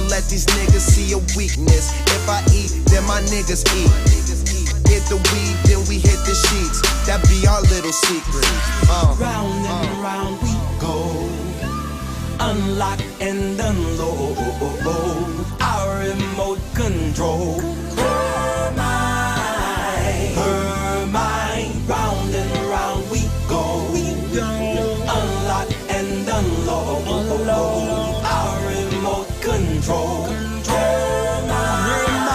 let these niggas see a weakness. If I eat, then my niggas eat. Hit the weed, then we hit the sheets. That be our little secret. Round and round we go. Unlock and unload our remote control. Her mind, round and round we go. Unlock and unload our remote control. Her mind,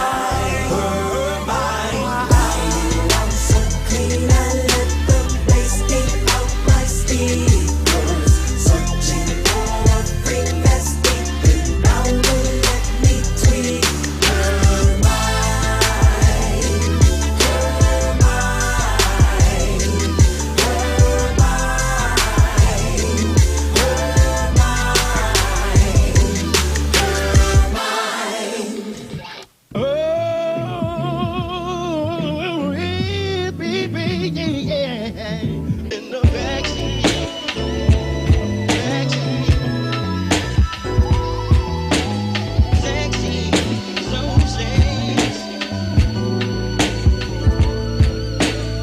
I'm so clean. I let the bass beat out my speakers. Searching for a freak that's deep and bound to let me tweak. Her mind, her mind, her mind, her mind, her mind. Oh, baby, yeah. In the backseat, sexy, so sexy.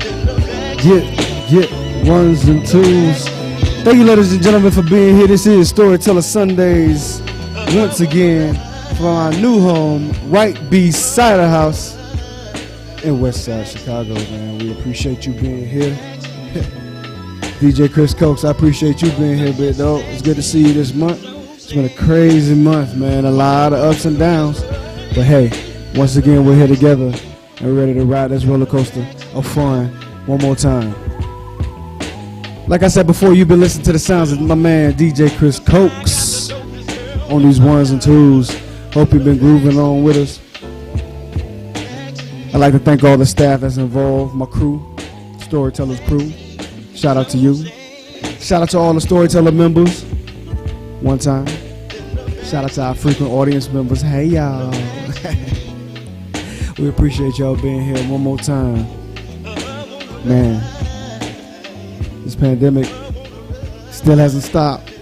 In the backseat. Get ones and twos. Thank you, ladies and gentlemen, for being here. This is Storyteller Sundays once again from our new home, right beside the house in Westside Chicago, man. We appreciate you being here. DJ Chris Cokes, I appreciate you being here, big dog. It's good to see you this month. It's been a crazy month, man. A lot of ups and downs. But hey, once again, we're here together and we're ready to ride this roller coaster of fun one more time. Like I said before, you've been listening to the sounds of my man DJ Chris Cokes on these ones and twos. Hope you've been grooving along with us. I'd like to thank all the staff that's involved, my crew, Storyteller's crew. Shout out to you. Shout out to all the Storyteller members. One time. Shout out to our frequent audience members. Hey, y'all. We appreciate y'all being here one more time. Man, this pandemic still hasn't stopped.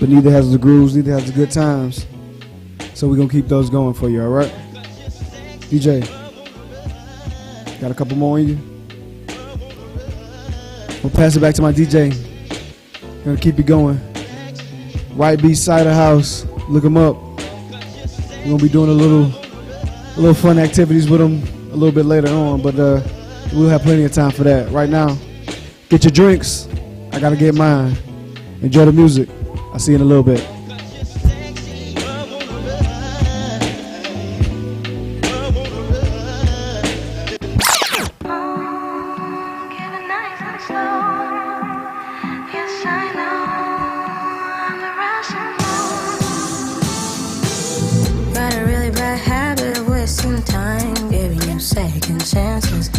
But neither has the grooves, neither has the good times. So we're going to keep those going for you, all right? DJ, got a couple more in you? We'll pass it back to my DJ. Gonna keep it going. Right beside the house. Look him up. We're gonna be doing a little fun activities with him a little bit later on, but we'll have plenty of time for that. Right now, get your drinks. I gotta get mine. Enjoy the music. I'll see you in a little bit. Got a really bad habit of wasting time, giving you second chances.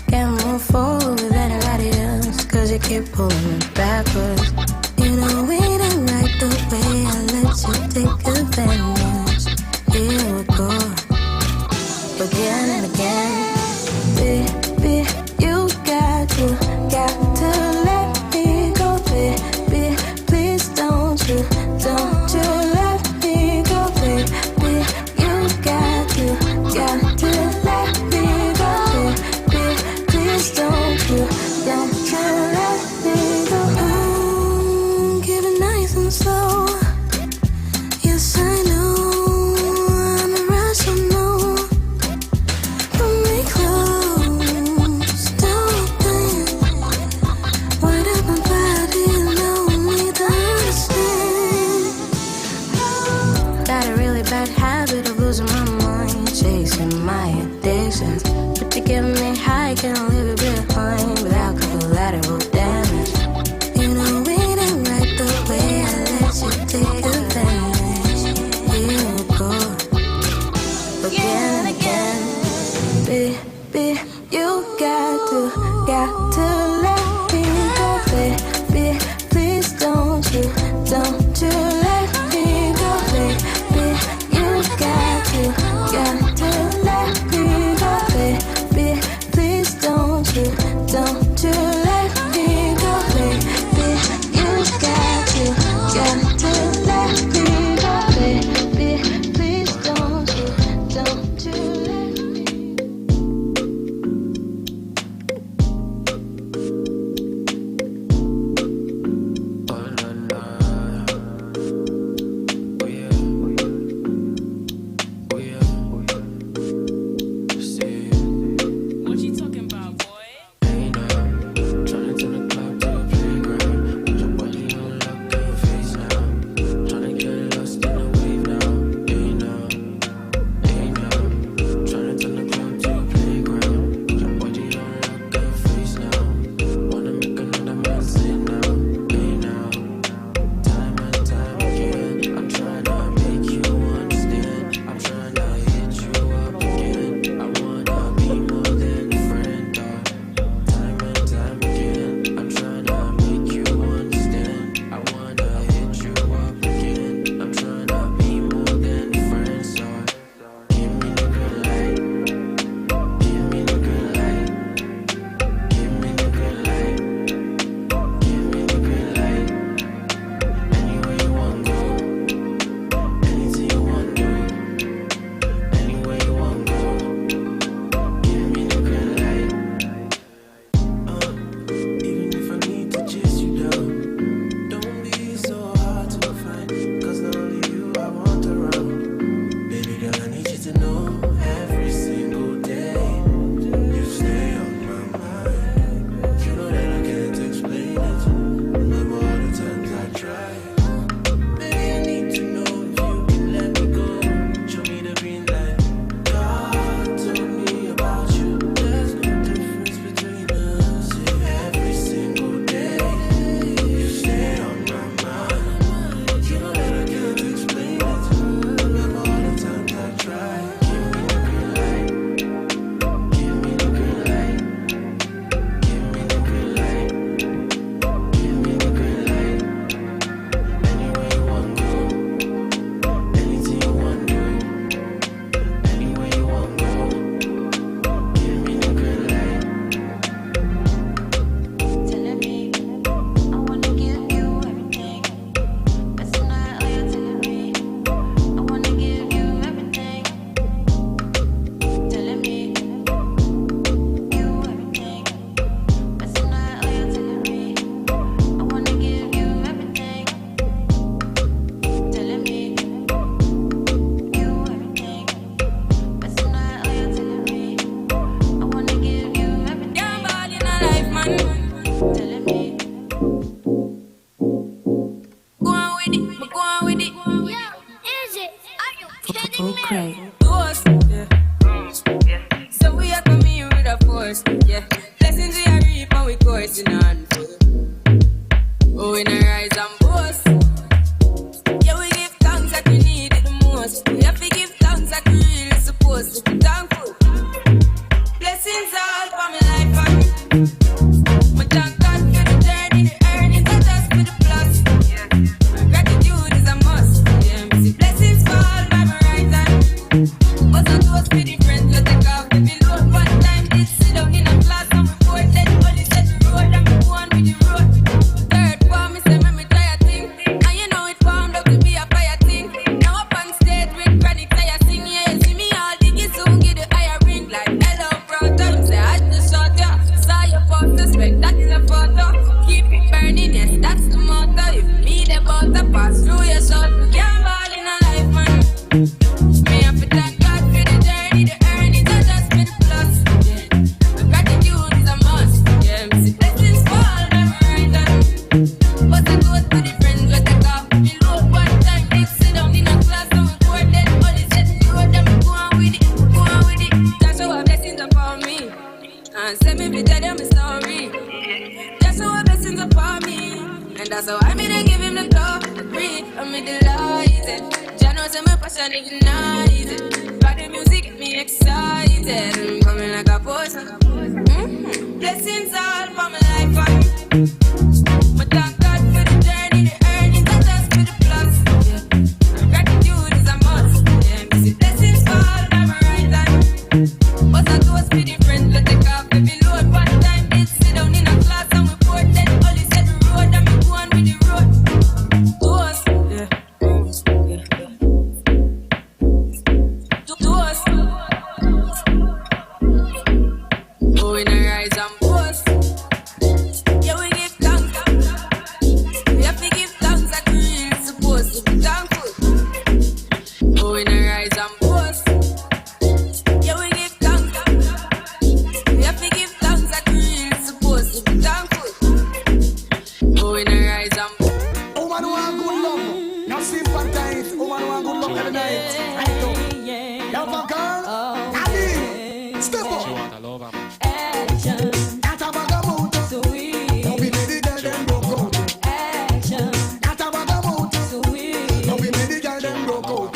Can't move forward with anybody else, cause you keep pulling me backwards. You know it ain't right the way I let you take advantage. Here we go, again and again. Baby, you got to let me go, baby. Please don't you let me go, baby. You got to let me go, baby. Please don't you let me go. Oh, give it nice and slow. Yes, I know I'm a rush, I know. Pull me close, don't think. Wind up my body, no need to understand. Got a really bad habit of losing my mind, chasing my addictions. But you get me high, can't leave it behind without collateral damage. You know it ain't right the way I let you take advantage. Here we go, again and again. Baby, you got to let me go, baby. Please don't you let me go, baby. You got to let me go, baby. Please don't full crate. Force, yeah. So we are coming here with a force, yeah. Blessings we are reap and we coursing on. Oh, we not rise and boast. Yeah, we give thanks that we need it the most. We have to give thanks that we really supposed to be thankful. Blessings all for my life and my thank God for the journey, the earnings, not just for the plus. Yeah. Gratitude is a must. Yeah, me see blessings fall by my right hand. But not those for the friends we take off the below. One time did sit down in a class and report that only set the road and me go on with the road. Third form, me say me try a thing, and you know it formed up to be a fire thing. Now up on stage with chronic tire sing, yeah, you see me all diggy soon get the higher ring like hello brother. You say I just shot ya, saw your post suspect, that's the photo. Keep it burning, yes, that's the motto. If me the butter pass through your shot, we can't ball in a life, man. Me have to thank God for the journey, the earnings, not just for the plus. Yeah, and gratitude is a must. Yeah, me see blessings fall by my right hand. But I go to the friends we take off the load. One time they sit down in a class and we pour them only set the road and we go on with it, go on with it. That's how our blessings upon me. And send me to tell them a story. That's how our blessings upon me. And that's how I made to give him the glory. I'm delighted. Jah knows that my passion ignited. Got the music get me excited. I'm coming like a potion. Blessings all for my life. But thank God for the journey, the earnings, not just for the plus. Yeah. Gratitude is a must. Yeah, me see blessings fall by my right hand. But I do for the friends we take off the load. One time they sit down in a class and we pour them only set the road and we go on with the road. Toast, yeah. Toast. Oh, we not rise and boast. Yeah, we give thanks. We have to give thanks that we really supposed to be thankful. Oh, we not rise and boast. Yeah, we give thanks. We have to give thanks that we really supposed to be thankful. Oh, we not rise and boast. Woman want good love, not sympathize. Woman want good love every night. I know. Love a girl, Daddy, step up. That a bag of mood. Don't be the girl them broke out. That a bag of mood. Don't be the girl them broke out.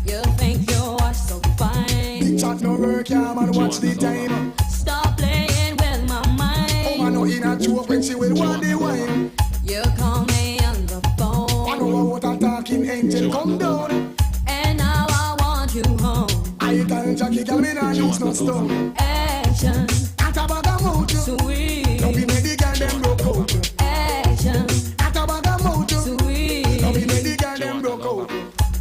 You think you are so fine. Big chat no work, yeah man. Watch the time. Stop playing with my mind. Woman no in a joke when she will want the wine. You call me on the phone, I know what a talking angel come down. and now I want you home. I tell Jackie, girl, me nah use no stone. Action, That a bag of mood. sweet. Don't be the girl them broke out. Action, That a bag of mood. Don't sweet. be the girl them broke out.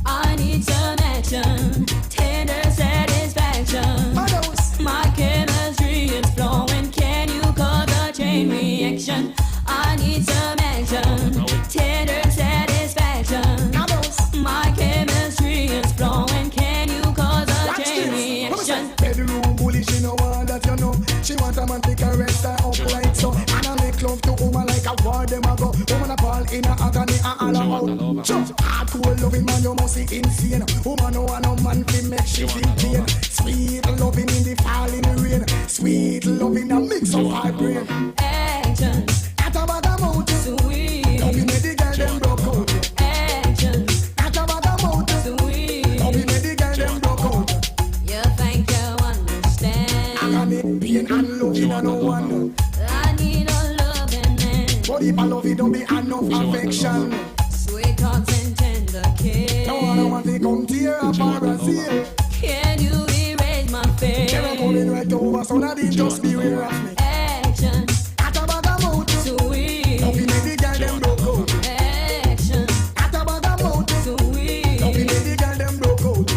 I need some action, tender satisfaction. Manos. My chemistry is flowing. Can you cause a chain reaction? I need some action, tender satisfaction. Manos. My chemistry is flowing. Can you cause a Watch chain this. reaction? Bedroom bully, she know all that you know. She want a man to caress her up like so. And I make love to woman like a war them a go. Woman a ball in a agony and all out. Just hardcore loving man, you must be insane. Woman no want no man to make she feel pain. Sweet loving in the falling rain. Sweet loving a mix of her brain. Action, That a bag of mood. sweet. Don't be the girl them broke out. Action, That a bag of mood. sweet. Don't be the girl them broke out. You think you understand? Agony, pain and loving a no one. I need a loving man, But if I love it, don't be enough affection. sweet talks and tender kiss. No one want to come tear up our Brazil. Can you erase my They're fear? coming right over, so now they just beware of me. Action, At a bag of mood. sweet. Don't be the girl them broke out. Action, At a bag of mood. Don't be sweet. the girl them broke out.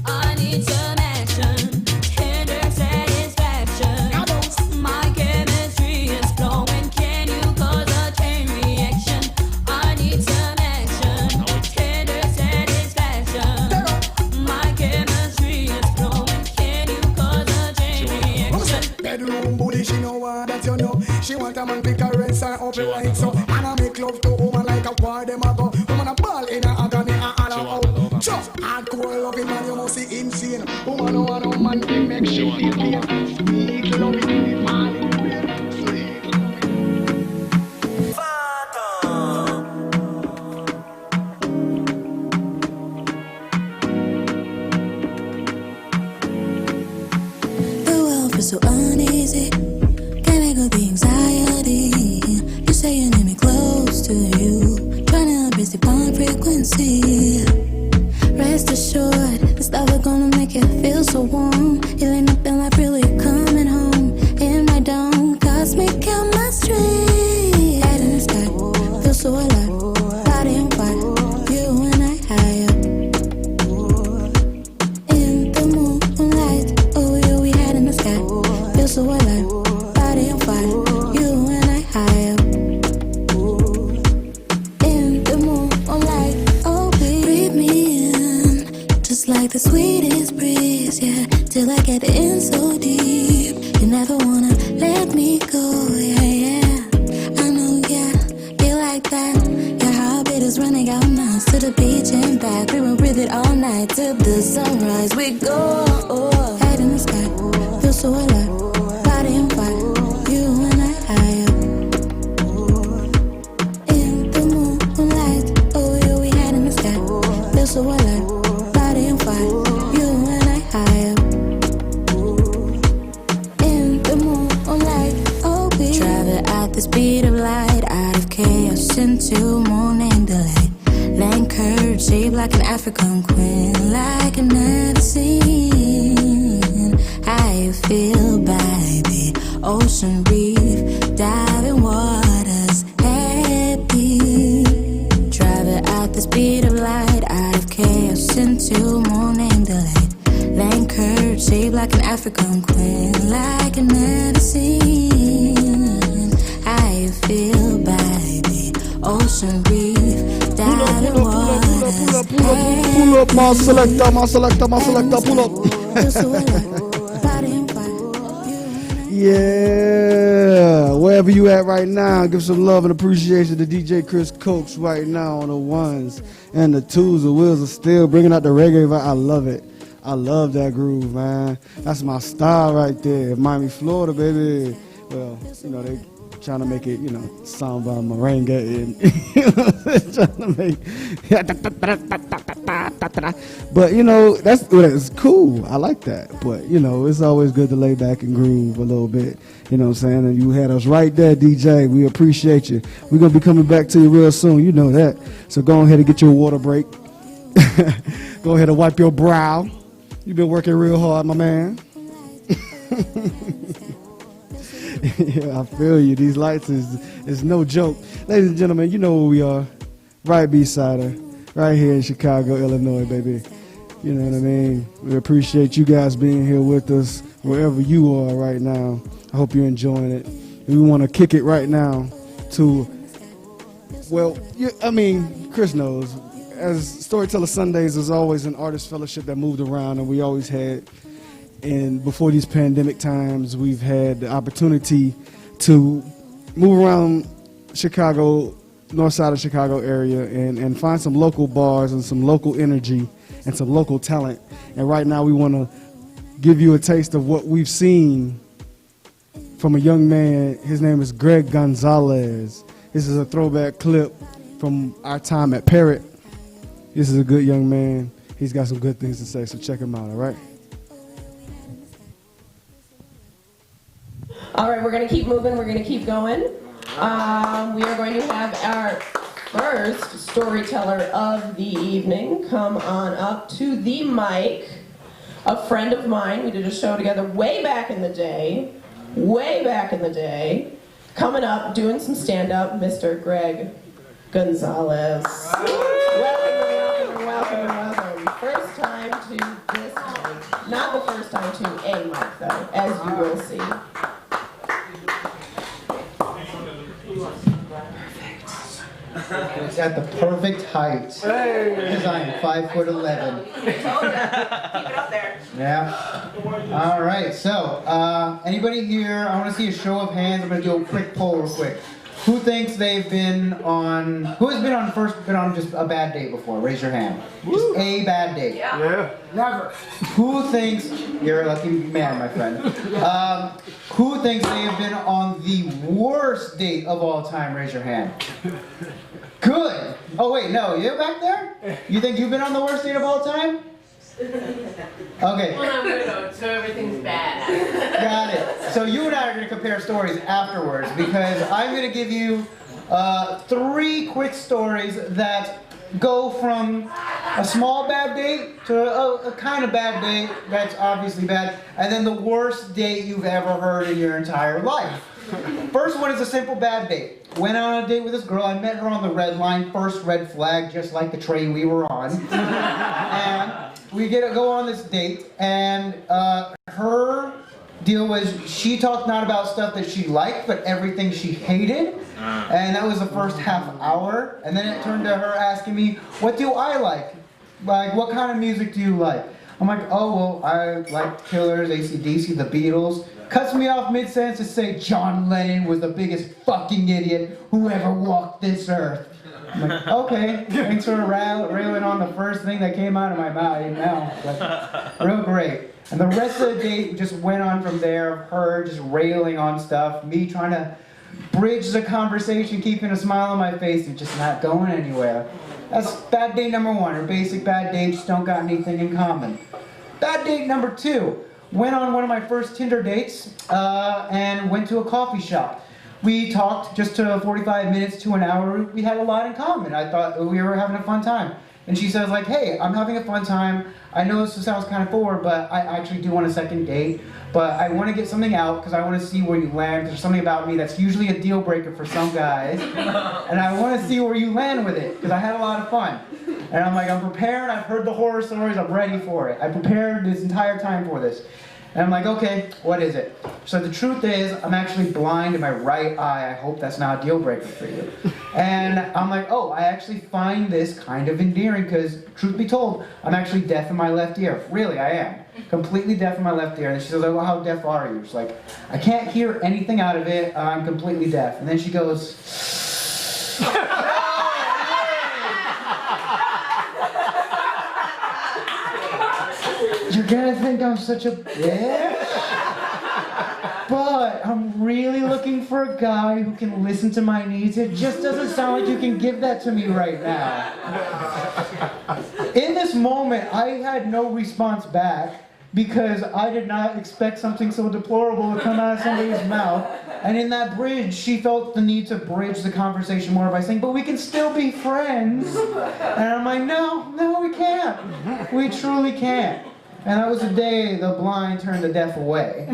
I need some action, tender satisfaction. Adults. My chemistry is flowing. Can you cause a chain reaction? I need some action, tender satisfaction. My chemistry is flowing. Can you cause a chain reaction? Bedroom bully, she know what that you know. She want a man to caress her up like so. And I make love to woman like a war them a go. Woman a ball in a agony and all out. Just hardcore cool loving man, you must see insane. Woman no want no man to make she feel pain. Sweet loving, man in the brain. Sweet loving. The world feels so uneasy. Can't make all the anxiety. You say you need me close to you. Trying to raise the bond frequency. Rest assured, this love is gonna make it feel so warm. It ain't nothing like really coming home. In my dome, cosmic chemistry. Head in the sky, feel so alive. Body on fire, you and I high up. In the moonlight, oh yeah, we head in the sky. Feel so alive, body on fire, you and I high up. In the moonlight, oh breathe me in, just like the sweetest breeze, yeah. Till I get in so deep, you never wanna let me go, yeah, yeah. I know, yeah, you like that. Your heartbeat is running out now to the beach and back. We will breathe it all night till the sunrise. We go, head in the sky, feel so alive, body on fire, you and I high up. In the moonlight, oh yeah, we head in the sky, feel so alive, body on fire, you and I high up. In the moonlight, oh we travel at the speed of light, out of chaos into morning delight. Land curved, shaped like an African queen, like I've never seen. How you feel by the ocean reef, diving waters, happy. Travel at the speed of light, out of chaos into morning delight. Land curved, shaped like an African queen, like I've never seen. How you feel by the ocean reef, diving waters, Pull up, my selector, my selector, my selector, pull up. Yeah, wherever you at right now, give some love and appreciation to DJ Chris Coates right now on the ones and the twos. The wheels are still bringing out the reggae vibe. I love it. I love that groove, man. That's my style right there. Miami, Florida, baby. Well, you know, they trying to make it, you know, sound by Moringa and trying to make but you know, that's cool. I like that. But you know, it's always good to lay back and groove a little bit. You know what I'm saying? And you had us right there, DJ. We appreciate you. We're gonna be coming back to you real soon. You know that. So go ahead and get your water break. Go ahead and wipe your brow. You've been working real hard, my man. Yeah, I feel you. These lights is no joke. Ladies and gentlemen, you know where we are. Right beside her. Right here in Chicago, Illinois, baby. You know what I mean? We appreciate you guys being here with us wherever you are right now. I hope you're enjoying it. We want to kick it right now to, well, I mean, Chris knows. As Storyteller Sundays is always an artist fellowship that moved around, and we always had. And before these pandemic times, we've had the opportunity to move around Chicago, north side of Chicago area, and find some local bars and some local energy and some local talent. And right now we want to give you a taste of what we've seen from a young man. His name is Greg Gonzalez. This is a throwback clip from our time at Parrot. This is a good young man. He's got some good things to say, so check him out, all right? All right, we're going to keep moving. We're going to keep going. We are going to have our first storyteller of the evening come on up to the mic. A friend of mine. We did a show together way back in the day. Coming up, doing some stand-up, Mr. Greg Gonzalez. Welcome. First time to this mic. Not the first time to a mic, though, as you will see. It's at the perfect height. Because I am 5'11". Keep it up there. Yeah. All right. So, anybody here? I want to see a show of hands. I'm going to do a quick poll real quick. Who thinks they've been on? Who has been on just a bad date before? Raise your hand. Just a bad date. Yeah. Never. Who thinks you're a lucky man, my friend? Who thinks they have been on the worst date of all time? Raise your hand. Good. Oh wait, no, you back there? You think you've been on the worst date of all time? Okay. Well, I'm widowed, so everything's bad. Got it. So you and I are going to compare stories afterwards because I'm going to give you 3 quick stories that go from a small bad date to a kind of bad date that's obviously bad, and then the worst date you've ever heard in your entire life. First one is a simple bad date. Went on a date with this girl. I met her on the red line. First red flag, just like the train we were on. And we go on this date, and her deal was she talked not about stuff that she liked, but everything she hated. And that was the first half hour. And then it turned to her asking me, what do I like? Like, what kind of music do you like? I'm like, oh, well, I like Killers, AC/DC, the Beatles. Cuts me off mid-sentence to say John Lennon was the biggest fucking idiot who ever walked this earth. I'm like, okay, thanks for railing on the first thing that came out of my mouth. Like, real great. And the rest of the date just went on from there, her just railing on stuff, me trying to bridge the conversation, keeping a smile on my face, and just not going anywhere. That's bad date number 1, or basic bad dates don't got anything in common. Bad date number 2. Went on one of my first Tinder dates and went to a coffee shop. We talked just to 45 minutes to an hour. We had a lot in common. I thought we were having a fun time. And she says like, hey, I'm having a fun time. I know this sounds kind of forward, but I actually do want a second date. But I want to get something out because I want to see where you land. There's something about me that's usually a deal breaker for some guys. And I want to see where you land with it because I had a lot of fun. And I'm like, I'm prepared. I've heard the horror stories. I'm ready for it. I prepared this entire time for this. And I'm like, okay, what is it? So the truth is, I'm actually blind in my right eye. I hope that's not a deal breaker for you. And I'm like, oh, I actually find this kind of endearing because, truth be told, I'm actually deaf in my left ear. Really, I am. Completely deaf in my left ear. And she says, well, how deaf are you? She's like, I can't hear anything out of it. I'm completely deaf. And then she goes, you're gonna think I'm such a bitch, but I'm really looking for a guy who can listen to my needs. It just doesn't sound like you can give that to me right now. In this moment, I had no response back because I did not expect something so deplorable to come out of somebody's mouth. And in that bridge, she felt the need to bridge the conversation more by saying, but we can still be friends. And I'm like, no, we can't. We truly can't. And that was the day the blind turned the deaf away.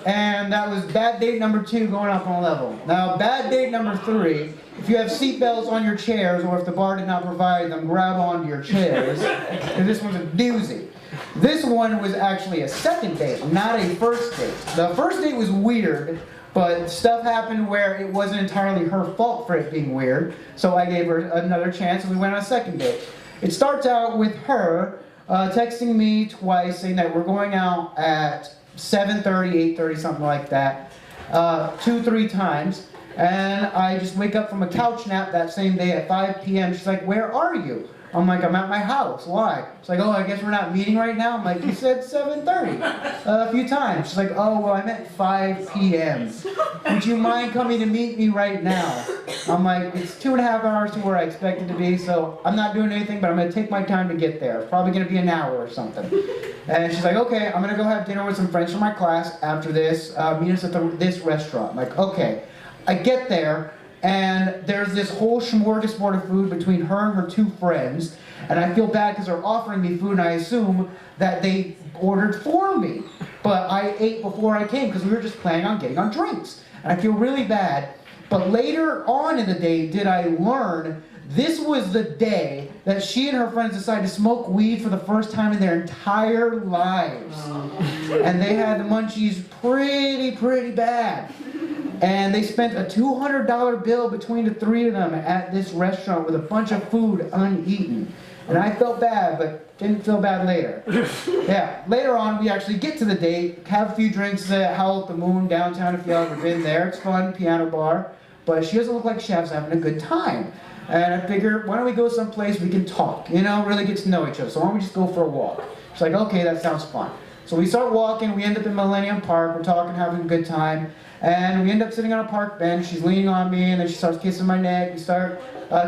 And that was bad date number 2 going up on a level. Now, bad date number 3, if you have seatbelts on your chairs or if the bar did not provide them, grab onto your chairs. And this one's a doozy. This one was actually a second date, not a first date. The first date was weird, but stuff happened where it wasn't entirely her fault for it being weird. So I gave her another chance and we went on a second date. It starts out with her texting me twice saying that we're going out at 7:30, 8:30, something like that, 2-3 times. And I just wake up from a couch nap that same day at 5 p.m. She's like, where are you? I'm like, I'm at my house. Why? She's like, oh, I guess we're not meeting right now. I'm like, you said 7:30 a few times. She's like, oh, well, I meant 5 p.m. Would you mind coming to meet me right now? I'm like, it's 2.5 hours to where I expected to be, so I'm not doing anything, but I'm going to take my time to get there. It's probably going to be an hour or something. And she's like, okay, I'm going to go have dinner with some friends from my class after this. Meet us at this restaurant. I'm like, okay. I get there. And there's this whole smorgasbord of food between her and her 2 friends. And I feel bad because they're offering me food and I assume that they ordered for me. But I ate before I came because we were just planning on getting on drinks. And I feel really bad. But later on in the day did I learn this was the day that she and her friends decided to smoke weed for the first time in their entire lives. And they had the munchies pretty bad. And they spent a $200 bill between the 3 of them at this restaurant with a bunch of food uneaten. And I felt bad, but didn't feel bad later. Yeah, later on we actually get to the date, have a few drinks at Howl at the Moon downtown if you've ever been there. It's fun, piano bar. But she doesn't look like she's having a good time. And I figure, why don't we go someplace we can talk, really get to know each other. So why don't we just go for a walk? She's like, okay, that sounds fun. So we start walking, we end up in Millennium Park, we're talking, having a good time. And we end up sitting on a park bench, she's leaning on me, and then she starts kissing my neck. We start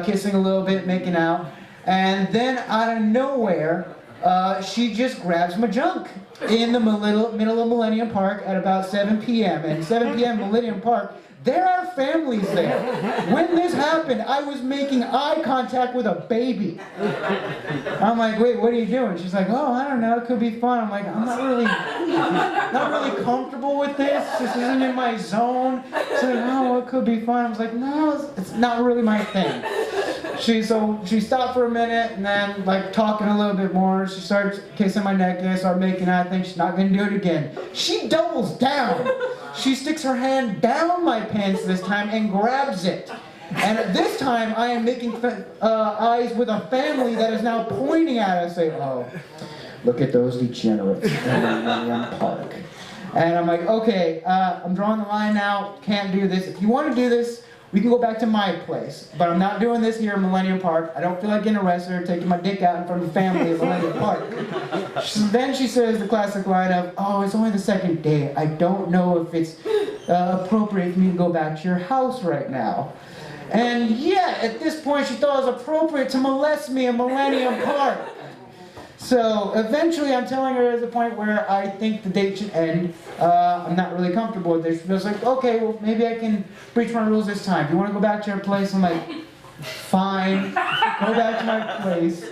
kissing a little bit, making out. And then out of nowhere, she just grabs my junk in the middle of Millennium Park at about 7 p.m. And 7 p.m. Millennium Park, there are families there. When this happened, I was making eye contact with a baby. I'm like, wait, what are you doing? She's like, oh, I don't know, it could be fun. I'm like, I'm not really comfortable with this. This isn't in my zone. She's like, oh, it could be fun. I was like, no, it's not really my thing. She stopped for a minute and then talking a little bit more. She starts kissing my neck and I start making out. I think she's not gonna do it again. She doubles down. She sticks her hand down my pants this time and grabs it. And at this time I am making eyes with a family that is now pointing at us saying, oh, look at those degenerates in Millennium Park. And I'm like, okay, I'm drawing the line now, can't do this. If you want to do this, we can go back to my place, but I'm not doing this here in Millennium Park. I don't feel like getting arrested or taking my dick out in front of the family at Millennium Park. Then she says the classic line of, oh, it's only the second day. I don't know if it's appropriate for me to go back to your house right now. And yeah, at this point she thought it was appropriate to molest me in Millennium Park. So eventually I'm telling her at the point where I think the date should end. I'm not really comfortable with this. She was like, okay, well maybe I can breach my rules this time. Do you want to go back to your place? I'm like, fine, go back to my place.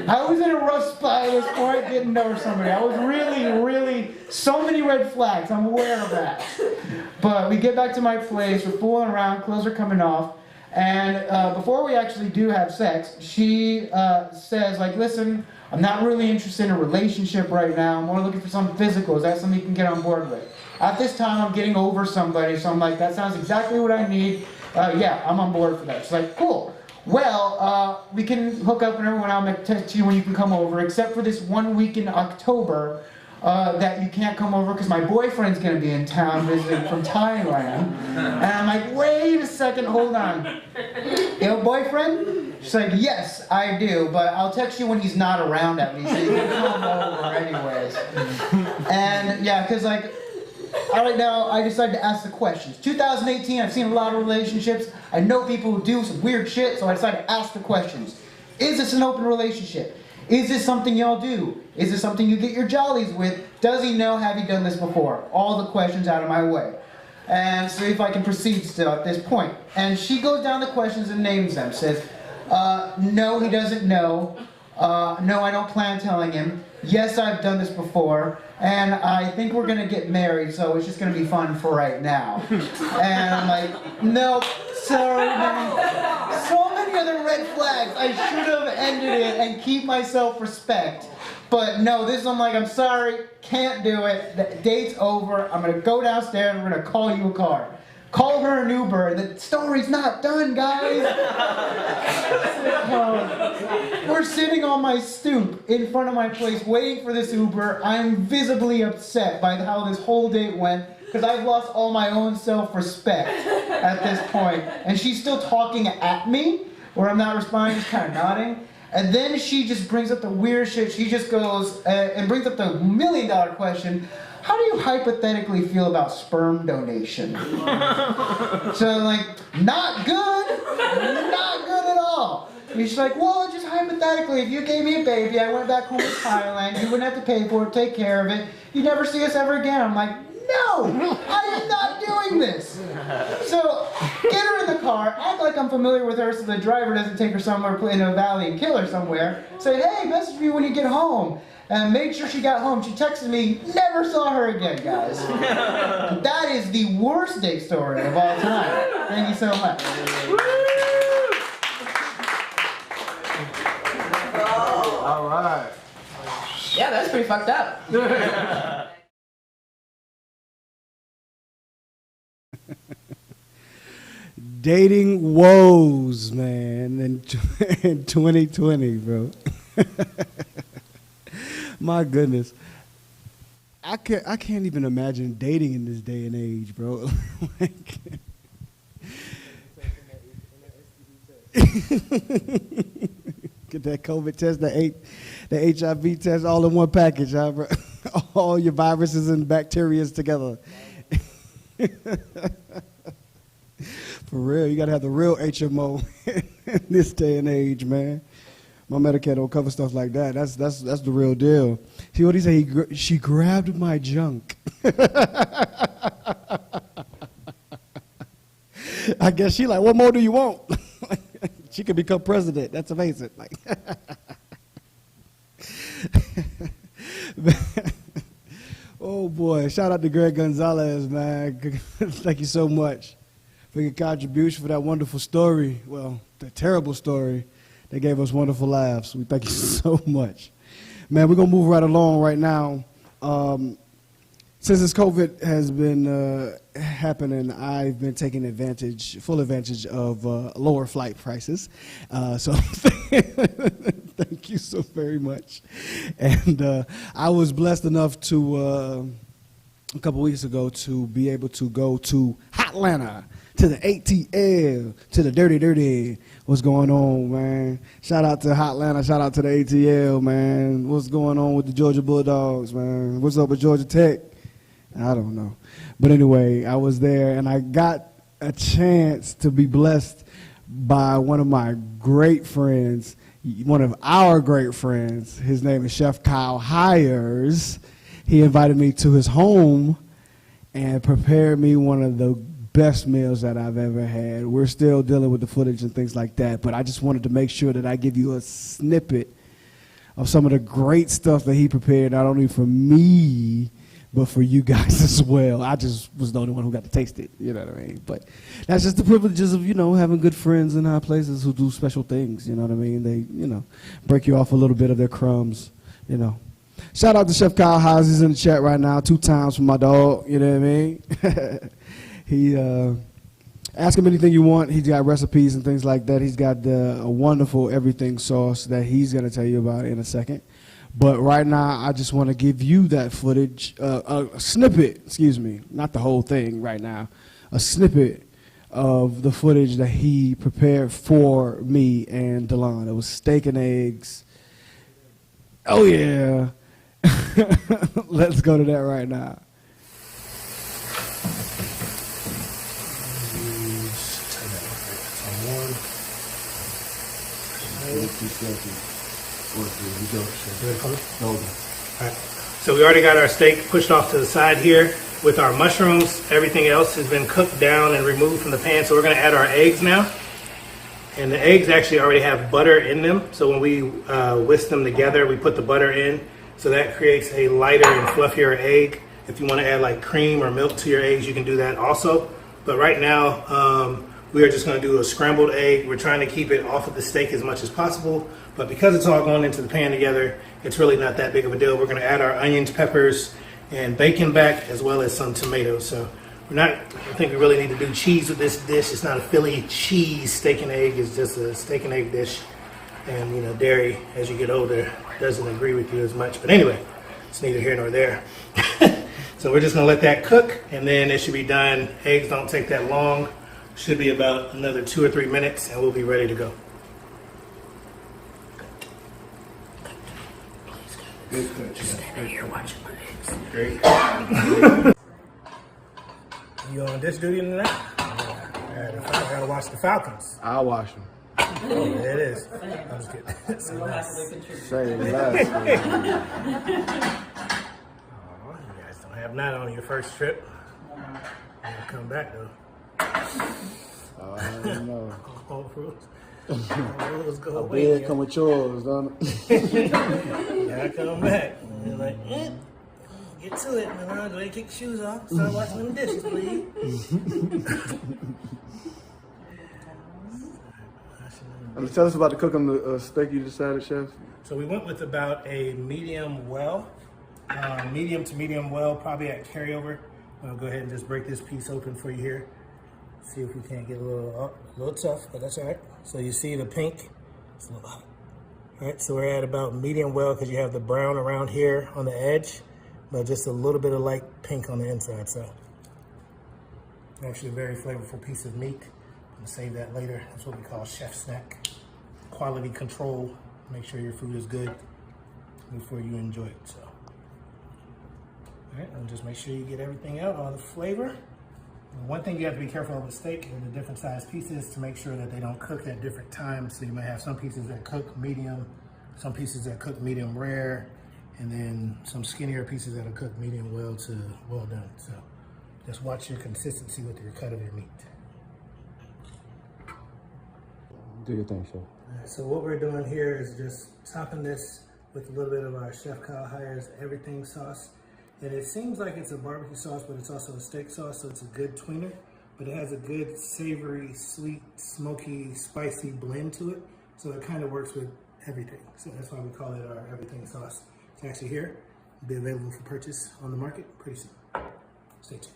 I was in a rough spot at this point, didn't know somebody. I was really, so many red flags, I'm aware of that. But we get back to my place, we're fooling around, clothes are coming off. And before we actually do have sex, she says, listen, I'm not really interested in a relationship right now. I'm more looking for something physical. Is that something you can get on board with? At this time, I'm getting over somebody, so I'm like, that sounds exactly what I need. Yeah, I'm on board for that. She's like, cool. Well, we can hook up and everyone. I'll text you when you can come over, except for this 1 week in October that you can't come over because my boyfriend's going to be in town visiting from Thailand. And I'm like, wait a second, hold on. You have a boyfriend? She's like, yes, I do, but I'll text you when he's not around at me, so you can come over anyways. And yeah, because right now I decided to ask the questions. 2018, I've seen a lot of relationships. I know people who do some weird shit, so I decided to ask the questions. Is this an open relationship? Is this something y'all do? Is this something you get your jollies with? Does he know? Have you done this before? All the questions out of my way. And see if I can proceed still at this point. And she goes down the questions and names them. Says, no, he doesn't know. No, I don't plan telling him. Yes, I've done this before. And I think we're going to get married, so it's just going to be fun for right now. And I'm like, nope, sorry, man. So many other red flags. I should have ended it and keep my self-respect. But no, this I'm like, I'm sorry, can't do it. The date's over. I'm going to go downstairs. We're going to call you a car. Call her an Uber. The story's not done, guys. We're sitting on my stoop in front of my place waiting for this Uber. I'm visibly upset by how this whole date went because I've lost all my own self-respect at this point. And she's still talking at me where I'm not responding, just kind of nodding. And then she just brings up the weird shit. She just goes and brings up the $1 million question. How do you hypothetically feel about sperm donation? So not good at all. And she's like, well, just hypothetically, if you gave me a baby, I went back home to Thailand, you wouldn't have to pay for it, take care of it, you'd never see us ever again. I'm like, no, I am not doing this. So get her in the car, act like I'm familiar with her so the driver doesn't take her somewhere in a valley and kill her somewhere. Say, hey, message me when you get home. And made sure she got home. She texted me, never saw her again, guys. That is the worst date story of all time. Thank you so much. All right. Yeah, that's pretty fucked up. Dating woes, man, in 2020, bro. My goodness. I can't even imagine dating in this day and age, bro. Like, get that COVID test, the HIV test, all in one package, huh, bro? All your viruses and bacteria together. For real, you gotta have the real HMO in this day and age, man. My Medicare don't cover stuff like that. That's the real deal. See what he said? She grabbed my junk. I guess she like, what more do you want? She could become president. That's amazing. Like, oh boy! Shout out to Greg Gonzalez, man. Thank you so much for your contribution, for that wonderful story. Well, the terrible story. They gave us wonderful laughs. We thank you so much. Man, we're going to move right along right now. Since this COVID has been happening, I've been taking full advantage of lower flight prices. So thank you so very much. And I was blessed enough to, a couple weeks ago, to be able to go to Hotlanta, to the ATL, to the Dirty. What's going on, man? Shout out to Hotlanta. Shout out to the ATL, man. What's going on with the Georgia Bulldogs, man? What's up with Georgia Tech? I don't know. But anyway, I was there, and I got a chance to be blessed by one of my great friends, one of our great friends. His name is Chef Kyle Hires. He invited me to his home and prepared me one of the best meals that I've ever had. We're still dealing with the footage and things like that, but I just wanted to make sure that I give you a snippet of some of the great stuff that he prepared, not only for me, but for you guys as well. I just was the only one who got to taste it, you know what I mean? But that's just the privileges of, having good friends in high places who do special things, you know what I mean? They, break you off a little bit of their crumbs, Shout out to Chef Kyle Hines. He's in the chat right now, 2 times for my dog, you know what I mean? He ask him anything you want. He's got recipes and things like that. He's got a wonderful everything sauce that he's going to tell you about in a second. But right now, I just want to give you that footage, a snippet, excuse me, not the whole thing right now, a snippet of the footage that he prepared for me and Delon. It was steak and eggs. Oh, yeah. Let's go to that right now. Alright, so we already got our steak pushed off to the side here with our mushrooms. Everything else has been cooked down and removed from the pan. So we're going to add our eggs now. And the eggs actually already have butter in them. So when we whisk them together, we put the butter in. So that creates a lighter and fluffier egg. If you want to add like cream or milk to your eggs, you can do that also. But right now, we are just going to do a scrambled egg. We're trying to keep it off of the steak as much as possible. But because it's all going into the pan together, it's really not that big of a deal. We're going to add our onions, peppers, and bacon back, as well as some tomatoes. So I think we really need to do cheese with this dish. It's not a Philly cheese steak and egg. It's just a steak and egg dish. And, dairy, as you get older, doesn't agree with you as much. But anyway, it's neither here nor there. So we're just going to let that cook, and then it should be done. Eggs don't take that long. Should be about another 2 or 3 minutes, and we'll be ready to go. Good cook. Just standing here watching my eggs. Great. You on dish duty tonight? I gotta watch the Falcons. I'll wash them. Oh, there it is. I'm just kidding. Say less. Say less. Oh, you guys don't have that on your first trip. You'll come back though. I don't know. All rules go A away. bed come with chores, don't it? I come back. And you're like, get to it, man. Go ahead and kick your shoes off. Start washing them dishes, please. Tell us about the cooking the steak you decided, Chef. So we went with about a medium well, medium to medium well, probably at carryover. I'll go ahead and just break this piece open for you here. See if we can't get a little tough, but that's all right. So you see the pink, it's a little hot. All right, so we're at about medium well because you have the brown around here on the edge, but just a little bit of light pink on the inside. So actually a very flavorful piece of meat. I'm gonna save that later. That's what we call chef snack. Quality control. Make sure your food is good before you enjoy it. So, all right, and just make sure you get everything out, all the flavor. And one thing you have to be careful of with steak and the different size pieces to make sure that they don't cook at different times. So you might have some pieces that cook medium, some pieces that cook medium rare, and then some skinnier pieces that are cooked medium well to well done. So just watch your consistency with your cut of your meat. Do your thing, Chef. So what we're doing here is just topping this with a little bit of our Chef Kyle Hires everything sauce. And it seems like it's a barbecue sauce, but it's also a steak sauce, so it's a good tweener. But it has a good savory, sweet, smoky, spicy blend to it. So it kind of works with everything. So that's why we call it our everything sauce. It's actually here. It'll be available for purchase on the market pretty soon. Stay tuned.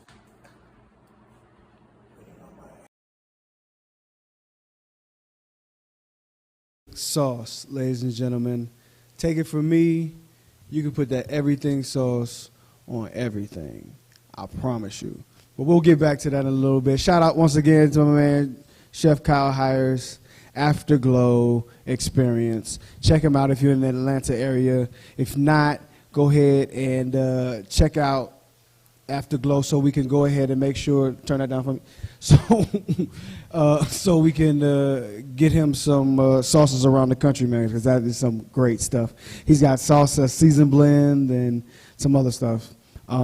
Sauce, ladies and gentlemen. Take it from me, you can put that everything sauce on everything. I promise you. But we'll get back to that in a little bit. Shout out once again to my man, Chef Kyle Hires, Afterglow Experience. Check him out if you're in the Atlanta area. If not, go ahead and check out Afterglow so we can go ahead and make sure, turn that down for me, so we can get him some sauces around the country, man, because that is some great stuff. He's got salsa, seasoned blend, and some other stuff,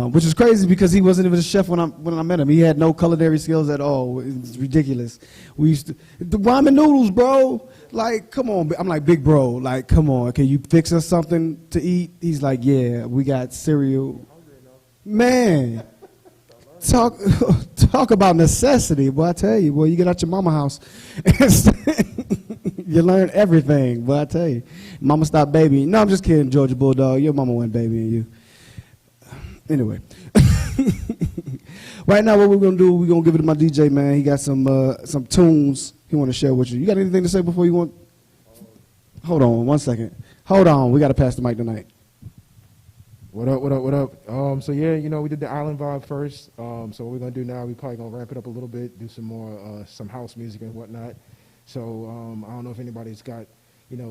which is crazy because he wasn't even a chef when I met him. He had no culinary skills at all. It's ridiculous. We used to, the ramen noodles, bro, like, come on. I'm like, big bro, like, come on, can you fix us something to eat? He's like, yeah, we got cereal. Man, talk about necessity, boy. I tell you, boy, you get out your mama house, you learn everything, boy. I tell you, mama stopped babying. No, I'm just kidding, Georgia Bulldog. Your mama wasn't babying you. Anyway, right now, what we're gonna do? We're gonna give it to my DJ, man. He got some tunes he want to share with you. You got anything to say before you want? Hold on, 1 second. Hold on, we got to pass the mic tonight. What up, what up, what up? So yeah, you know, we did the island vibe first. So what we're gonna do now, we probably gonna ramp it up a little bit, do some more, some house music and whatnot. So I don't know if anybody's got,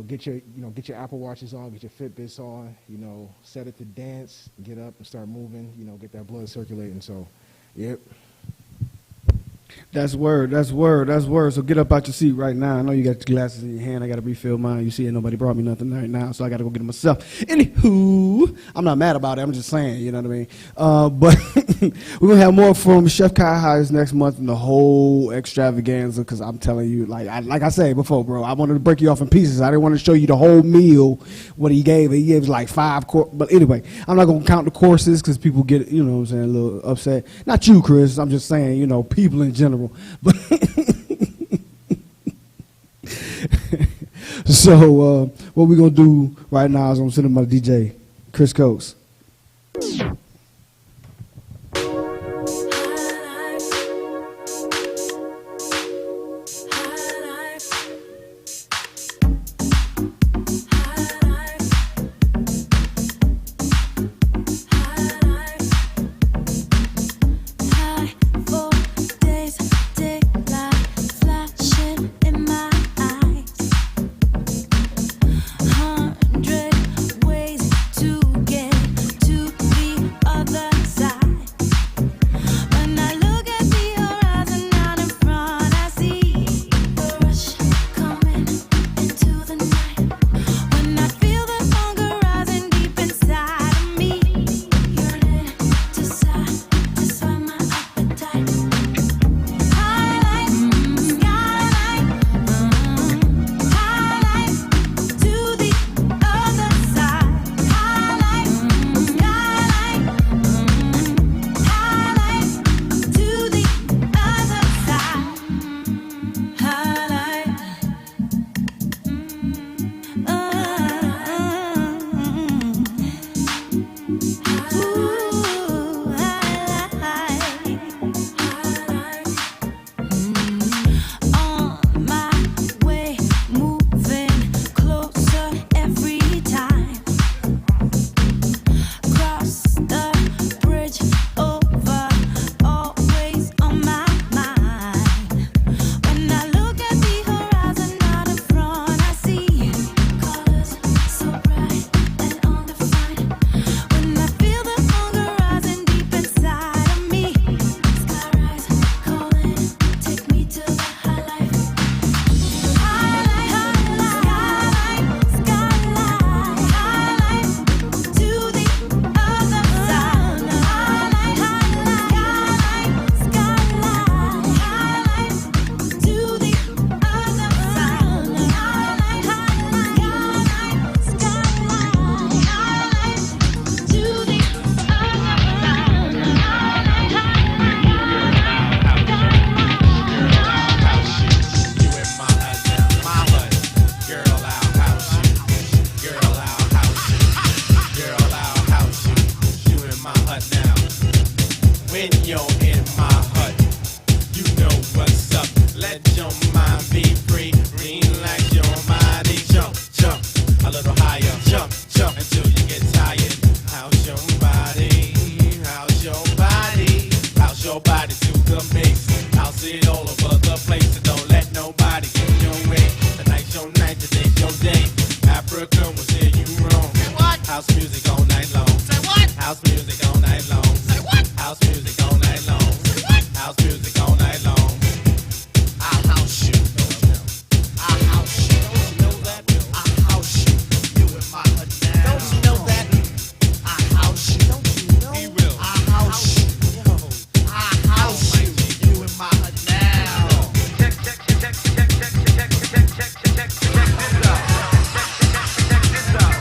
get your Apple Watches on, get your Fitbits on, set it to dance, get up and start moving, get that blood circulating. So, yep. That's word, that's word, that's word. So get up out your seat right now. I know you got your glasses in your hand. I got to refill mine. You see, nobody brought me nothing right now, so I got to go get it myself. Anywho, I'm not mad about it. I'm just saying, you know what I mean? But we're going to have more from Chef Kyle Hires next month and the whole extravaganza, because I'm telling you, like I said before, bro, I wanted to break you off in pieces. I didn't want to show you the whole meal, what he gave. He gave like 5 courses. But anyway, I'm not going to count the courses because people get, you know what I'm saying, a little upset. Not you, Chris. I'm just saying, people in general. But so what we're going to do right now is I'm sending my DJ, Chris Coates. Ways to get House music all night long. Say what? House music all night long. Say what? House music all night long. Say what? House music all night long. I house you. I house you. Don't you know that? I house you. You in my hood now. Don't you know that? I house you. Don't you know? He will. I house you. I house you. You in my hood now. Check this out.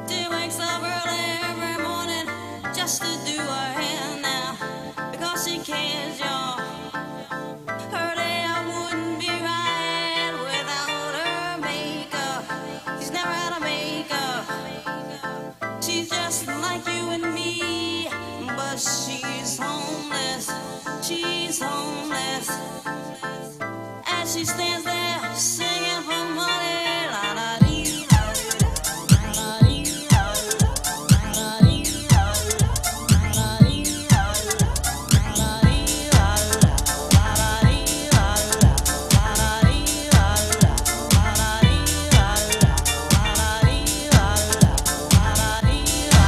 She wakes up early every morning just to do her hair now because she cares, y'all. Her day I wouldn't be right without her makeup. She's never had a makeup. She's just like you and me, but she's homeless. She's homeless. As she stands there singing for money, la la dee, la la dee, la la dee, la la dee, la la dee, la la dee, la la dee, la la dee, la la dee, la la dee, la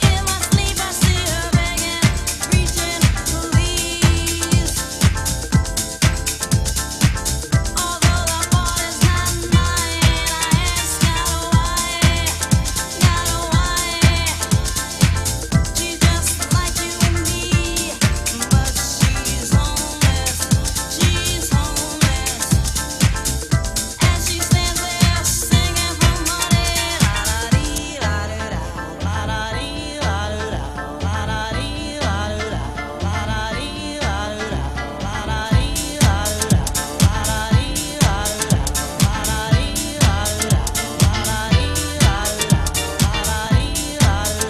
in my sleep I see her begging, reaching, please. Although the fault is not mine, I ask God why, she's just like you and me, but she's homeless, she's homeless. As she stands there singing for money, la la dee, la da da, la la dee, la da da, la la dee, la da da, la la dee, la da da, la la dee, la da da, la la dee, la da da, la la dee, la da da, la la dee, la da da, la la dee, la da da, la la dee, la da da,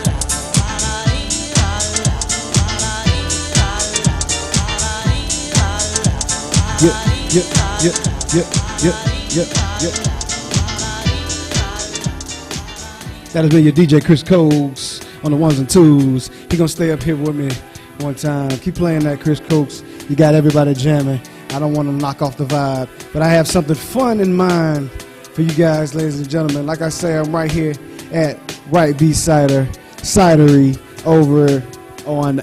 la la dee, la da da, la la dee, la da da, la la dee, la da da, la Yep, la yep, yep, yep, yep, yep, yep. That has been your DJ Chris Coates on the ones and twos. He gonna stay up here with me one time. Keep playing that, Chris Coates. You got everybody jamming. I don't want to knock off the vibe, but I have something fun in mind for you guys, ladies and gentlemen. Like I say, I'm right here at Right B Cider, Cidery over on,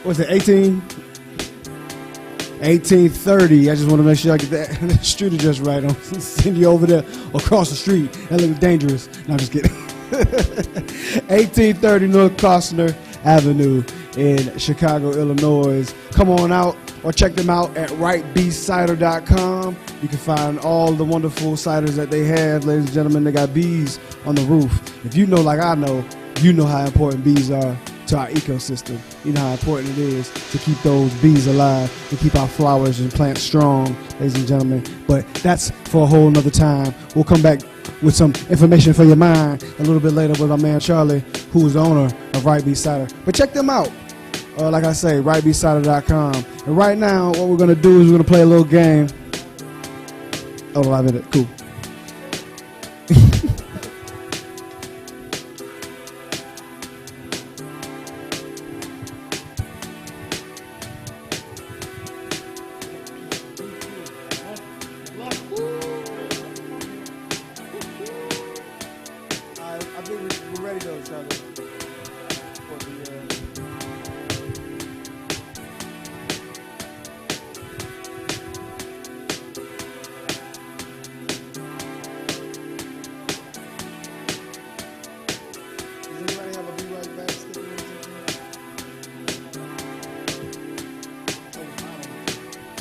what's it, 1830. I just want to make sure I get that street address right. I'll send you over there across the street. That looks dangerous. No, I'm just kidding. 1830 North Costner Avenue in Chicago, Illinois. Come on out or check them out at rightbcider.com. You can find all the wonderful ciders that they have. Ladies and gentlemen, they got bees on the roof. If you know like I know, you know how important bees are to our ecosystem. You know how important it is to keep those bees alive, to keep our flowers and plants strong, ladies and gentlemen. But that's for a whole nother time. We'll come back with some information for your mind a little bit later with our man Charlie, who is the owner of Right B Cider. But check them out. Like I say, rightbcider.com. And right now, what we're going to do is we're going to play a little game. Oh, 5 minutes. Cool. I think we're ready though, Charlie.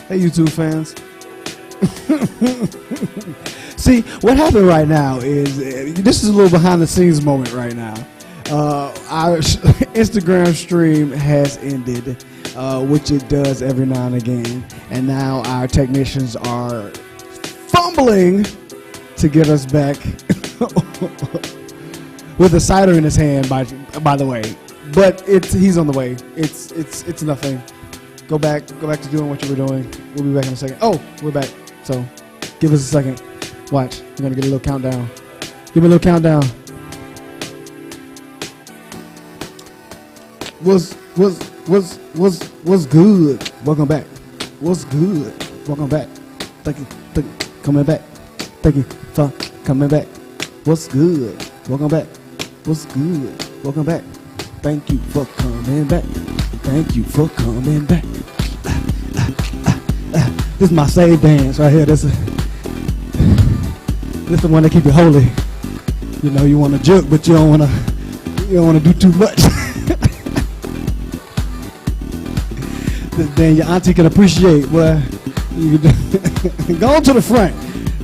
Hey, YouTube fans. See, what happened right now is, this is a little behind the scenes moment right now. Our Instagram stream has ended, which it does every now and again. And now our technicians are fumbling to get us back with a cider in his hand, by the way. But he's on the way. It's nothing. Go back to doing what you were doing. We'll be back in a second. Oh, we're back. So give us a second. Watch. We're going to get a little countdown. Give me a little countdown. What's good? Welcome back. What's good? Welcome back. Thank you coming back. Thank you for coming back. What's good? Welcome back. What's good? Welcome back. Thank you for coming back. Thank you for coming back. This is my save dance right here. This is the one that keep you holy. You know, you want to jerk, but you don't want to do too much. Then your auntie can appreciate. Well, you go to the front,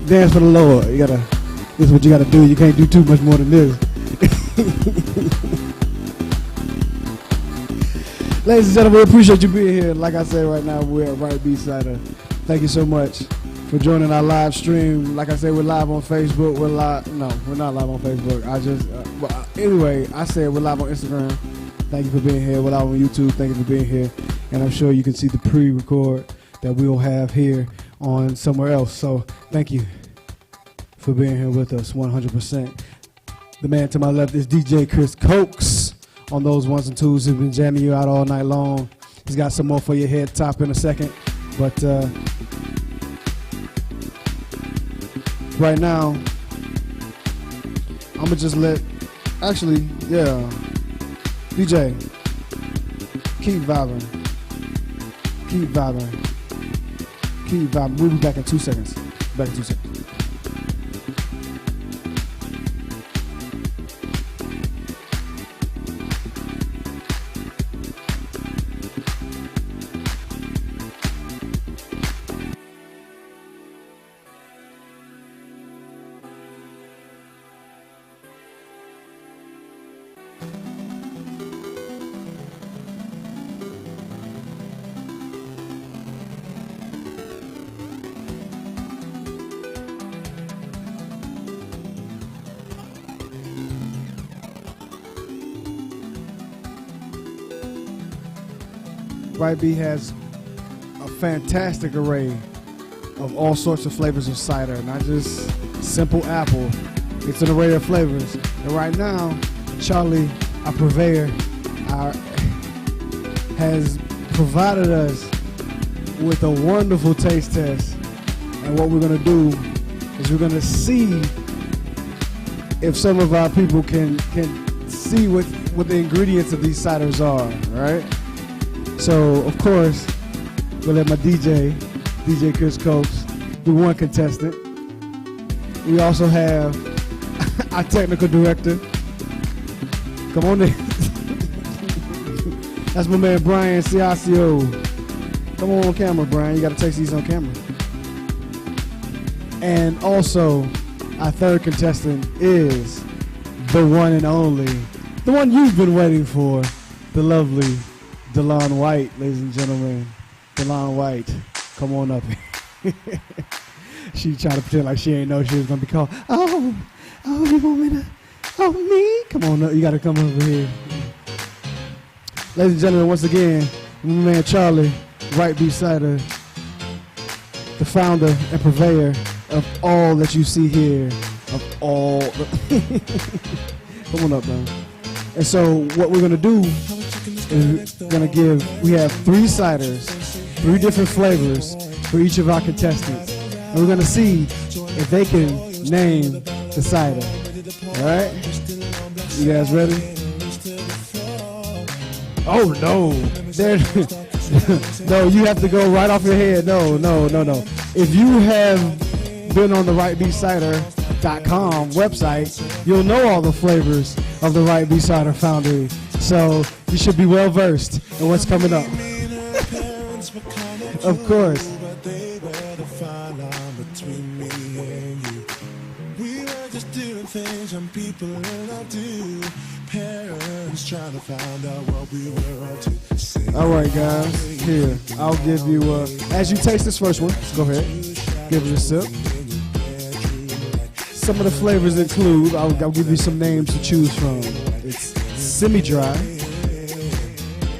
dance for the Lord. This is what you gotta do. You can't do too much more than this. Ladies and gentlemen, we appreciate you being here. Like I said, right now we're at Right B-Sider. Thank you so much for joining our live stream. Like I said, we're live on Facebook. We're live. No, we're not live on Facebook. Anyway, I said we're live on Instagram. Thank you for being here. We're live on YouTube. Thank you for being here. And I'm sure you can see the pre-record that we'll have here on somewhere else. So thank you for being here with us 100%. The man to my left is DJ Chris Cokes on those ones and twos. He's been jamming you out all night long. He's got some more for your head top in a second. But right now, I'm going to just DJ, keep vibing. Keep vibing. Keep vibing. We'll be back in 2 seconds. Back in 2 seconds. Right B has a fantastic array of all sorts of flavors of cider, not just simple apple. It's an array of flavors. And right now, Charlie, our purveyor, has provided us with a wonderful taste test. And what we're going to do is we're going to see if some of our people can see what the ingredients of these ciders are, right? So, of course, we'll let my DJ Chris Cokes, be one contestant. We also have our technical director. Come on in. That's my man, Brian Ciascio. Come on camera, Brian. You got to take these on camera. And also, our third contestant is the one and only, the one you've been waiting for, the lovely DeLon White, ladies and gentlemen. DeLon White, come on up. She tried to pretend like she ain't know she was gonna be called. Oh, you want me to? Oh, me? Come on up. You gotta come over here. Ladies and gentlemen, once again, my man Charlie, Right B-Sider, the founder and purveyor of all that you see here, of all. Come on up, man. And so what we're gonna do is we have 3 ciders, 3 different flavors for each of our contestants. And we're gonna see if they can name the cider. All right? You guys ready? Oh no. No, you have to go right off your head. No. If you have been on the rightbcider.com website, you'll know all the flavors of the Right B-Sider Foundry. So you should be well versed in what's coming up. Of course. All right, guys. Here, I'll give you, as you taste this first one, go ahead, give it a sip. Some of the flavors include, I'll give you some names to choose from. It's semi-dry,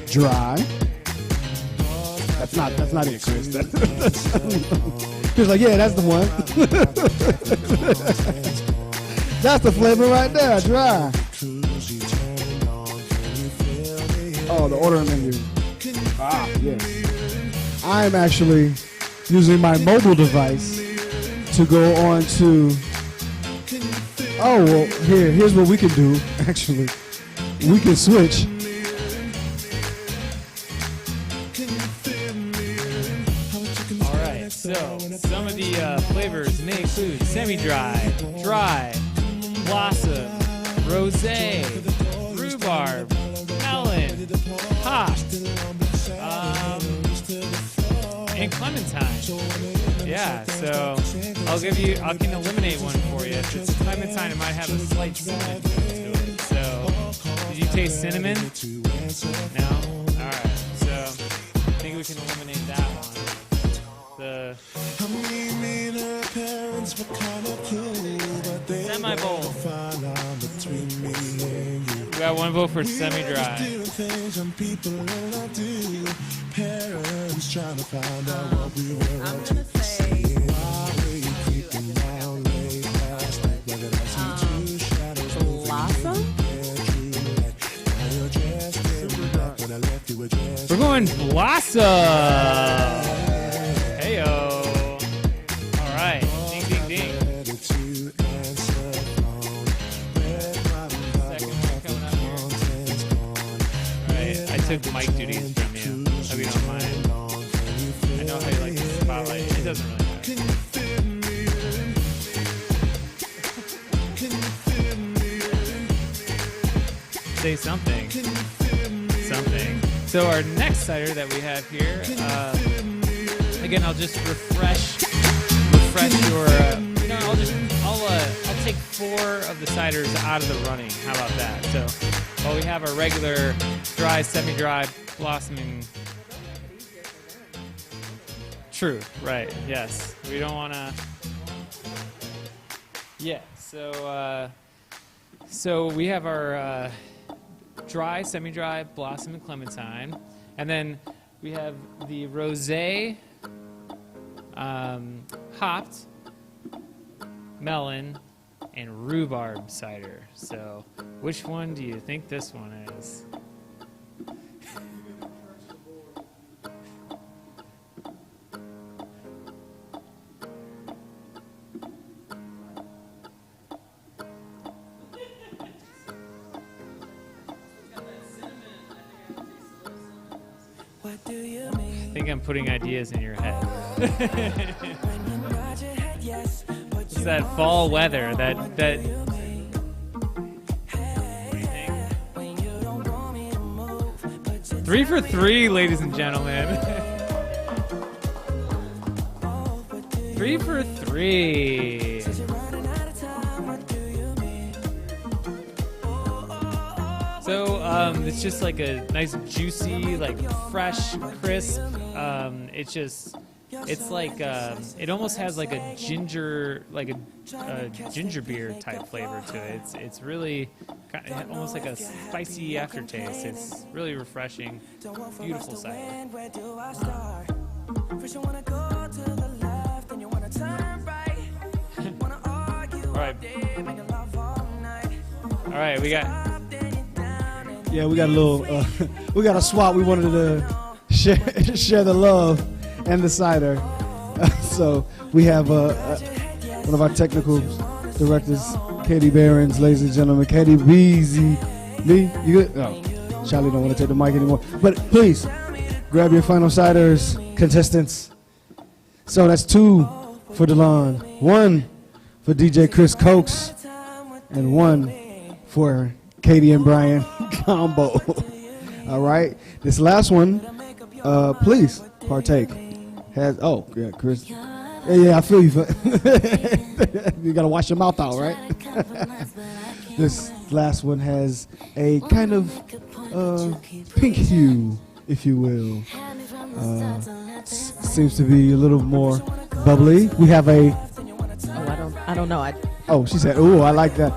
dry. That's not it, Chris. Chris like, yeah, that's the one. That's the flavor right there, dry. Oh, the ordering menu. Ah, yes. I'm actually using my mobile device to go on to. Oh, well, here's what we can do, actually. We can switch. All right, so some of the flavors may include semi-dry, dry, blossom, rosé, rhubarb, melon, hop, and clementine. Yeah, so I can eliminate one for you. If it's clementine, it might have a slight cinnamon to it. So, did you taste cinnamon? No? Alright, so I think we can eliminate that one. The semi-bowl. We got one vote for semi-dry. I'm gonna say blossom. We're going blossom. Heyo. All right. Ding, ding, ding. Second one coming up here. All right. I took mic duties from you. Hope you don't mind. I know how you like the spotlight. It doesn't really matter. Say something. Something. So our next cider that we have here, again, I'll just refresh your. I'll take 4 of the ciders out of the running. How about that? So, while we have our regular dry, semi-dry, blossoming. True. Right. Yes. We don't want to. Yeah. So we have our. Dry, semi-dry, blossom, and clementine. And then we have the rosé, hopped, melon, and rhubarb cider. So which one do you think this one is? I think I'm putting ideas in your head. It's that fall weather, that. What do you think? 3 for 3, ladies and gentlemen. 3 for 3. So it's just like a nice juicy, like fresh, crisp. It's like it almost has like a ginger beer type flavor to it. It's really almost like a spicy aftertaste. It's really refreshing, beautiful cider. All right, we got. Yeah, we got a little. We got a swap. We wanted to share the love and the cider. So we have one of our technical directors, Katie Behrens, ladies and gentlemen. Katie Beezy. Me? You good? No. Charlie don't want to take the mic anymore. But please, grab your final ciders, contestants. So that's 2 for DeLon, 1 for DJ Chris Cokes, and 1 for Katie and Brian combo. All right. This last one, please partake. Chris. Yeah, I feel you. You got to wash your mouth out, right? This last one has a kind of pink hue, if you will. Seems to be a little more bubbly. We have a. I don't know. She said, "Oh, I like that."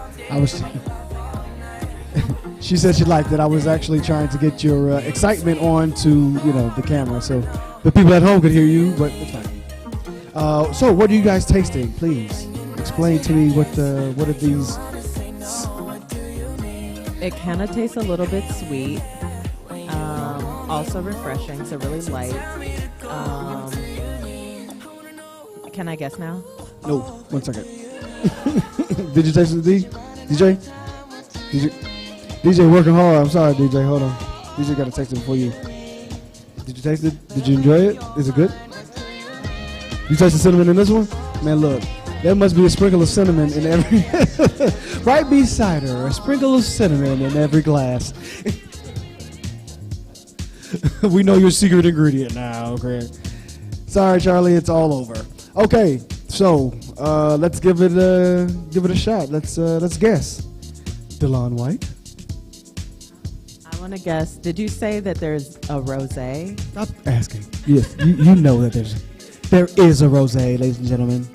She said she liked it. I was actually trying to get your excitement on to the camera, so the people at home could hear you, but it's fine. So what are you guys tasting, please? explain to me what are these? It kind of tastes a little bit sweet. Also refreshing, so really light. Can I guess now? No, 1 second. Did you taste it, DJ? DJ working hard. I'm sorry, DJ. Hold on. DJ got to taste it before you. Did you taste it? Did you enjoy it? Is it good? You taste the cinnamon in this one? Man, look. There must be a sprinkle of cinnamon in every... right beside her, a sprinkle of cinnamon in every glass. We know your secret ingredient now, okay? Sorry, Charlie, it's all over. Okay, so let's give it a shot. Let's guess. DeLon White. I want to guess. Did you say that there's a rosé? Stop asking. Yes, you know that there is a rosé, ladies and gentlemen.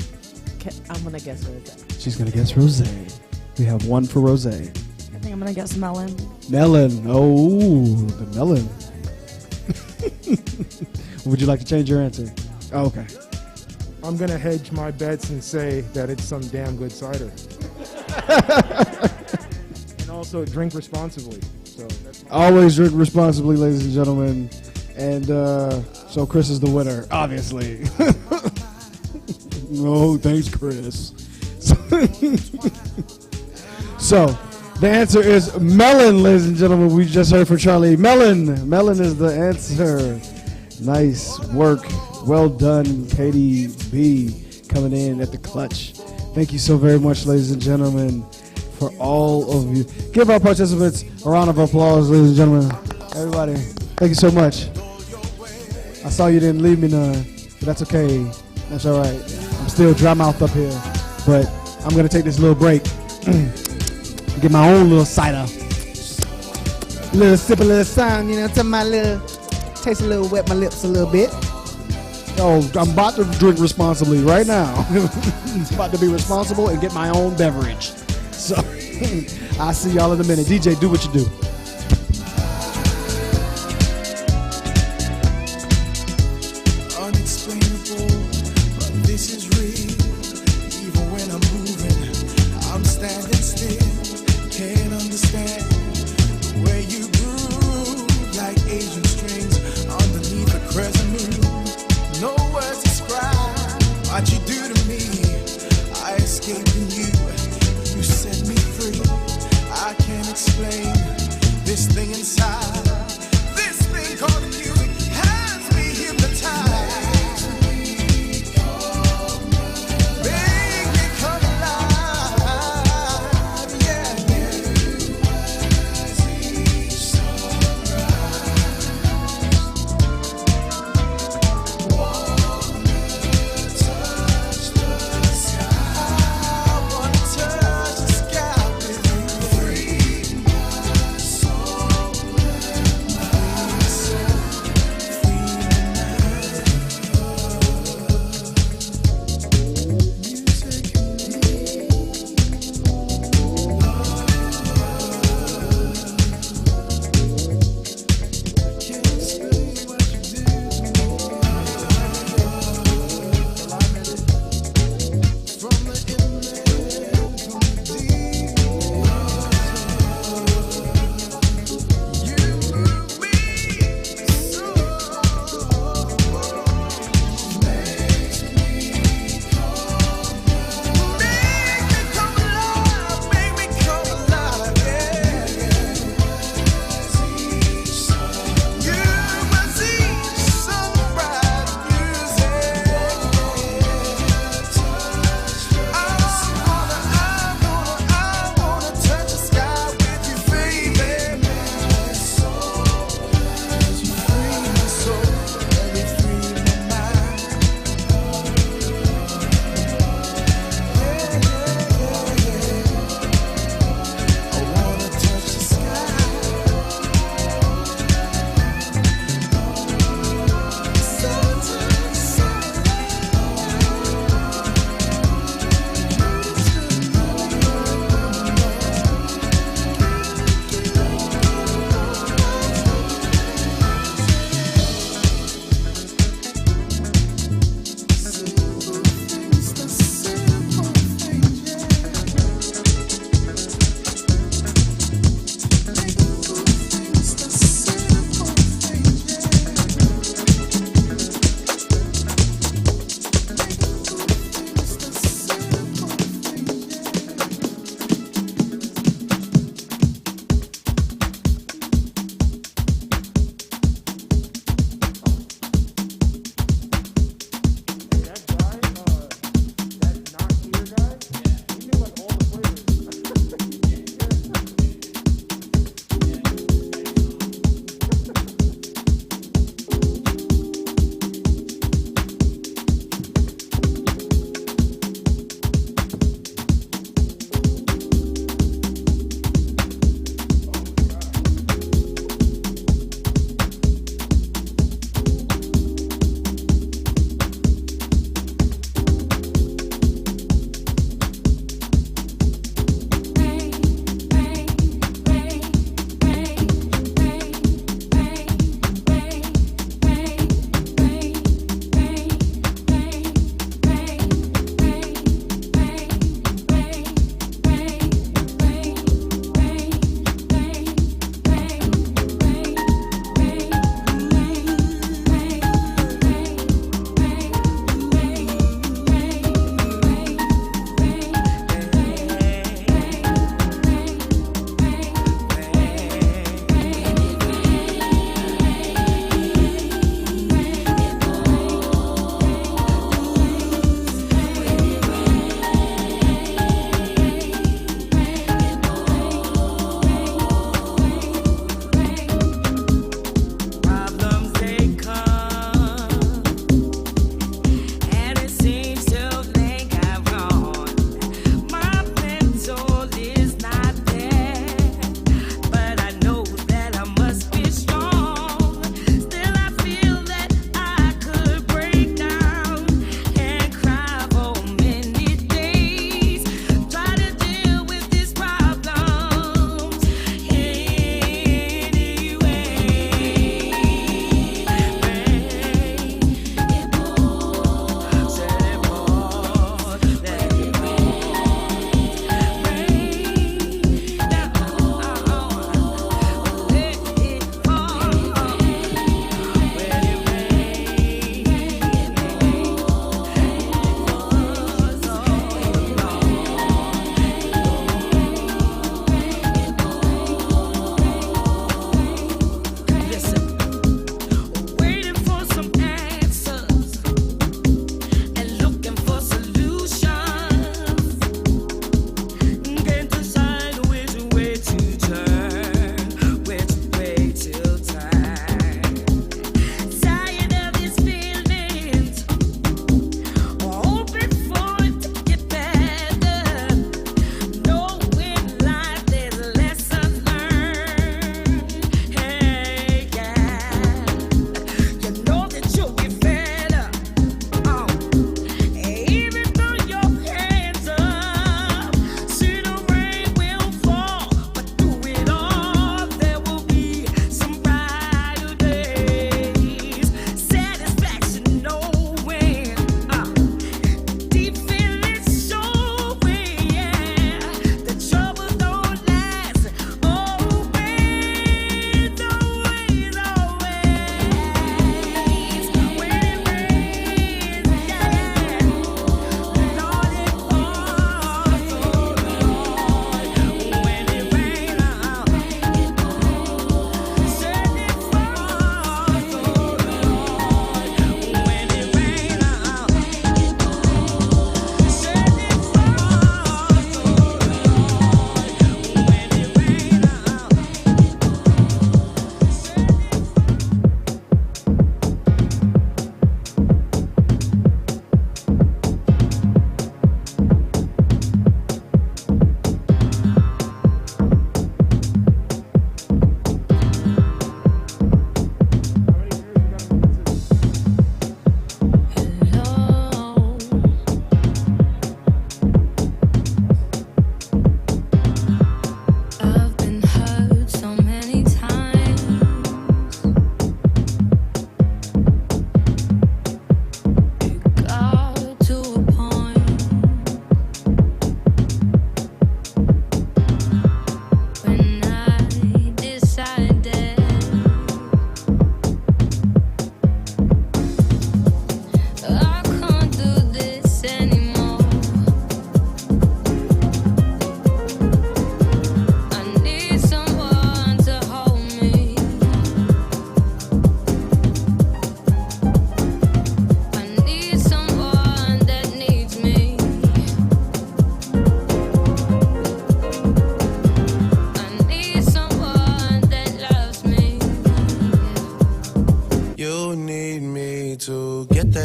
I'm gonna guess rosé. She's gonna guess rosé. We have one for rosé. I think I'm gonna guess melon. Melon. Oh, the melon. Would you like to change your answer? Oh, okay. I'm going to hedge my bets and say that it's some damn good cider. And also drink responsibly. So always drink responsibly, ladies and gentlemen. And so Chris is the winner, obviously. Oh, thanks, Chris. So the answer is melon, ladies and gentlemen. We just heard from Charlie. Melon. Melon is the answer. Nice work. Well done, Katie B, coming in at the clutch. Thank you so very much, ladies and gentlemen, for all of you. Give our participants a round of applause, ladies and gentlemen. Everybody, thank you so much. I saw you didn't leave me none, but that's okay. That's all right. I'm still dry mouthed up here, but I'm going to take this little break. Get my own little cider. Little sip, a little sound, you know, to my little, taste a little, wet my lips a little bit. Oh, I'm about to drink responsibly right now. I'm about to be responsible and get my own beverage. So, I'll see y'all in a minute. DJ, do what you do. Unexplainable, but this is real. Even when I'm moving, I'm standing still. Can't understand the way you groove like Asian strings underneath a crescent moon. No words describe what you do to me. I escape in you, you set me free. I can't explain this thing inside. This thing called music has me hypnotized. Make me come alive, yeah.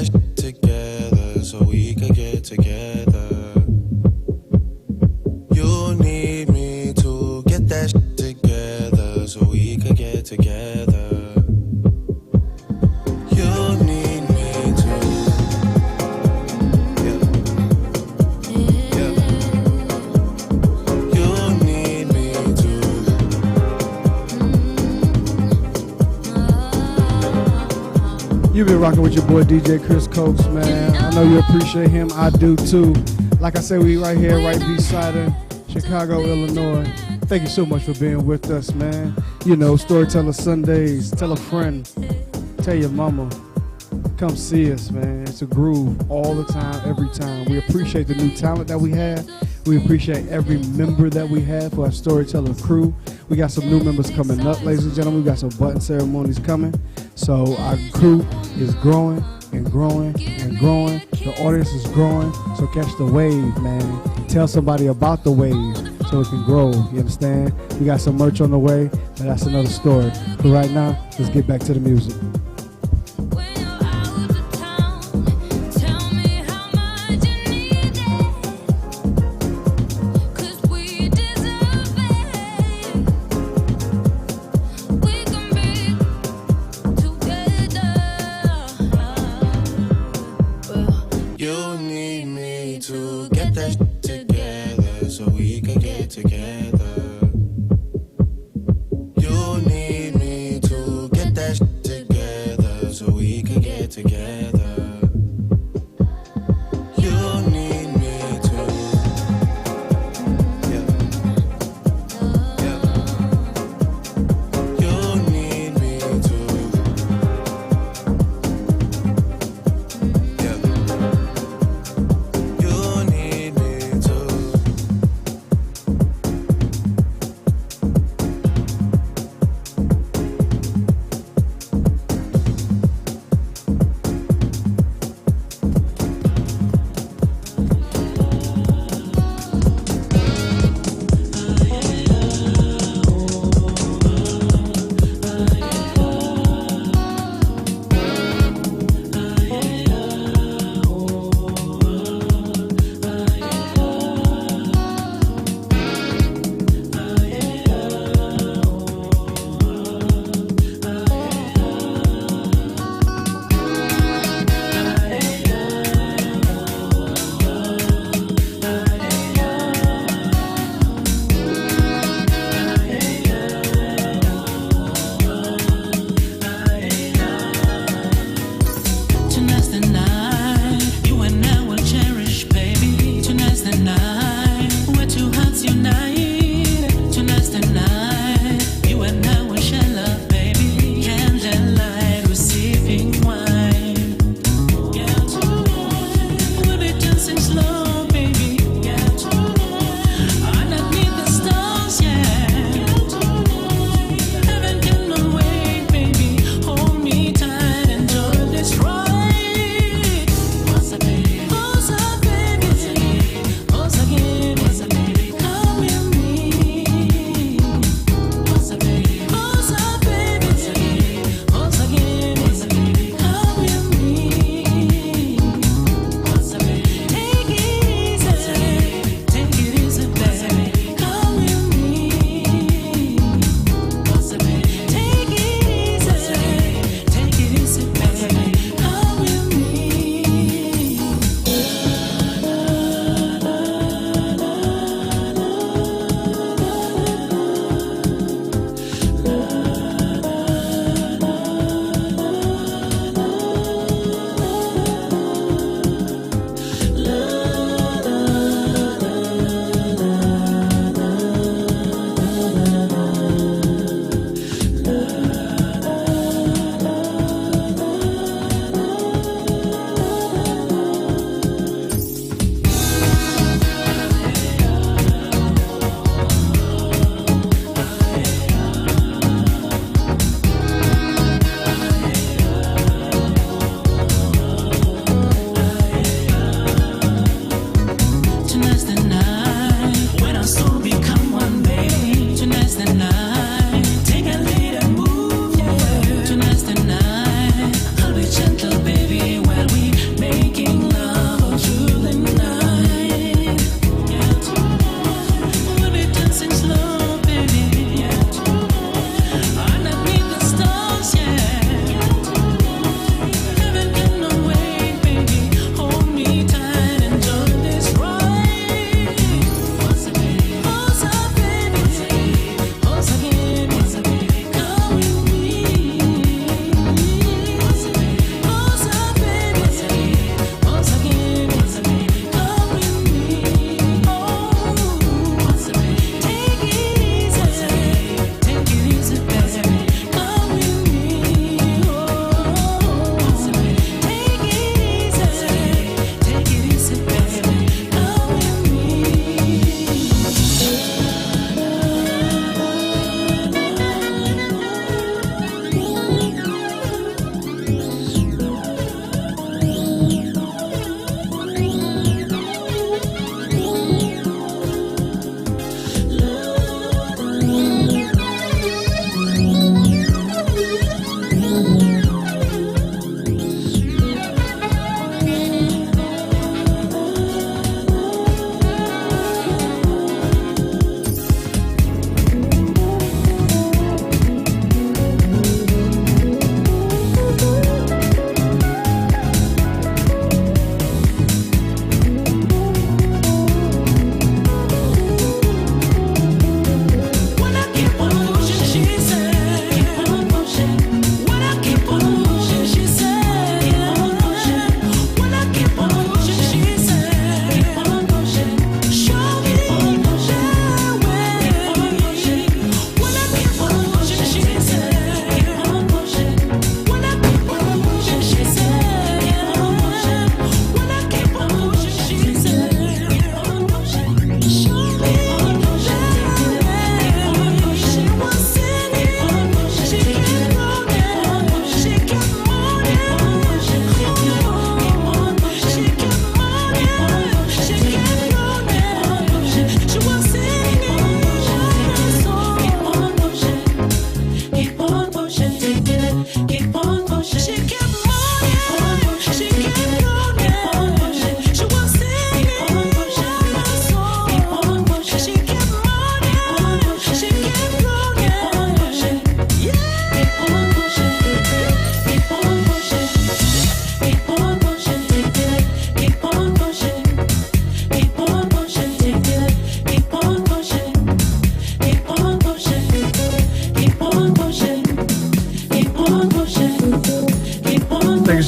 that shit together so we could get together. You need me to get that shit together so we could get together. You need me to. Yeah. Yeah. You need me to. You've been rocking with your boy DJ Chris Coates, man. I know you appreciate him. I do too. Like I said, we right here, right beside him, Chicago, Illinois. Thank you so much for being with us, man. You know, Storyteller Sundays. Tell a friend. Tell your mama. Come see us, man. It's a groove all the time, every time. We appreciate the new talent that we have. We appreciate every member that we have for our Storyteller crew. We got some new members coming up, ladies and gentlemen. We got some button ceremonies coming. So our crew is growing and growing and growing. The audience is growing. So catch the wave, man. Tell somebody about the wave so it can grow. You understand? We got some merch on the way, but that's another story. But right now, let's get back to the music. You need me to get that shit together so we could get together. You need me to get that shit together.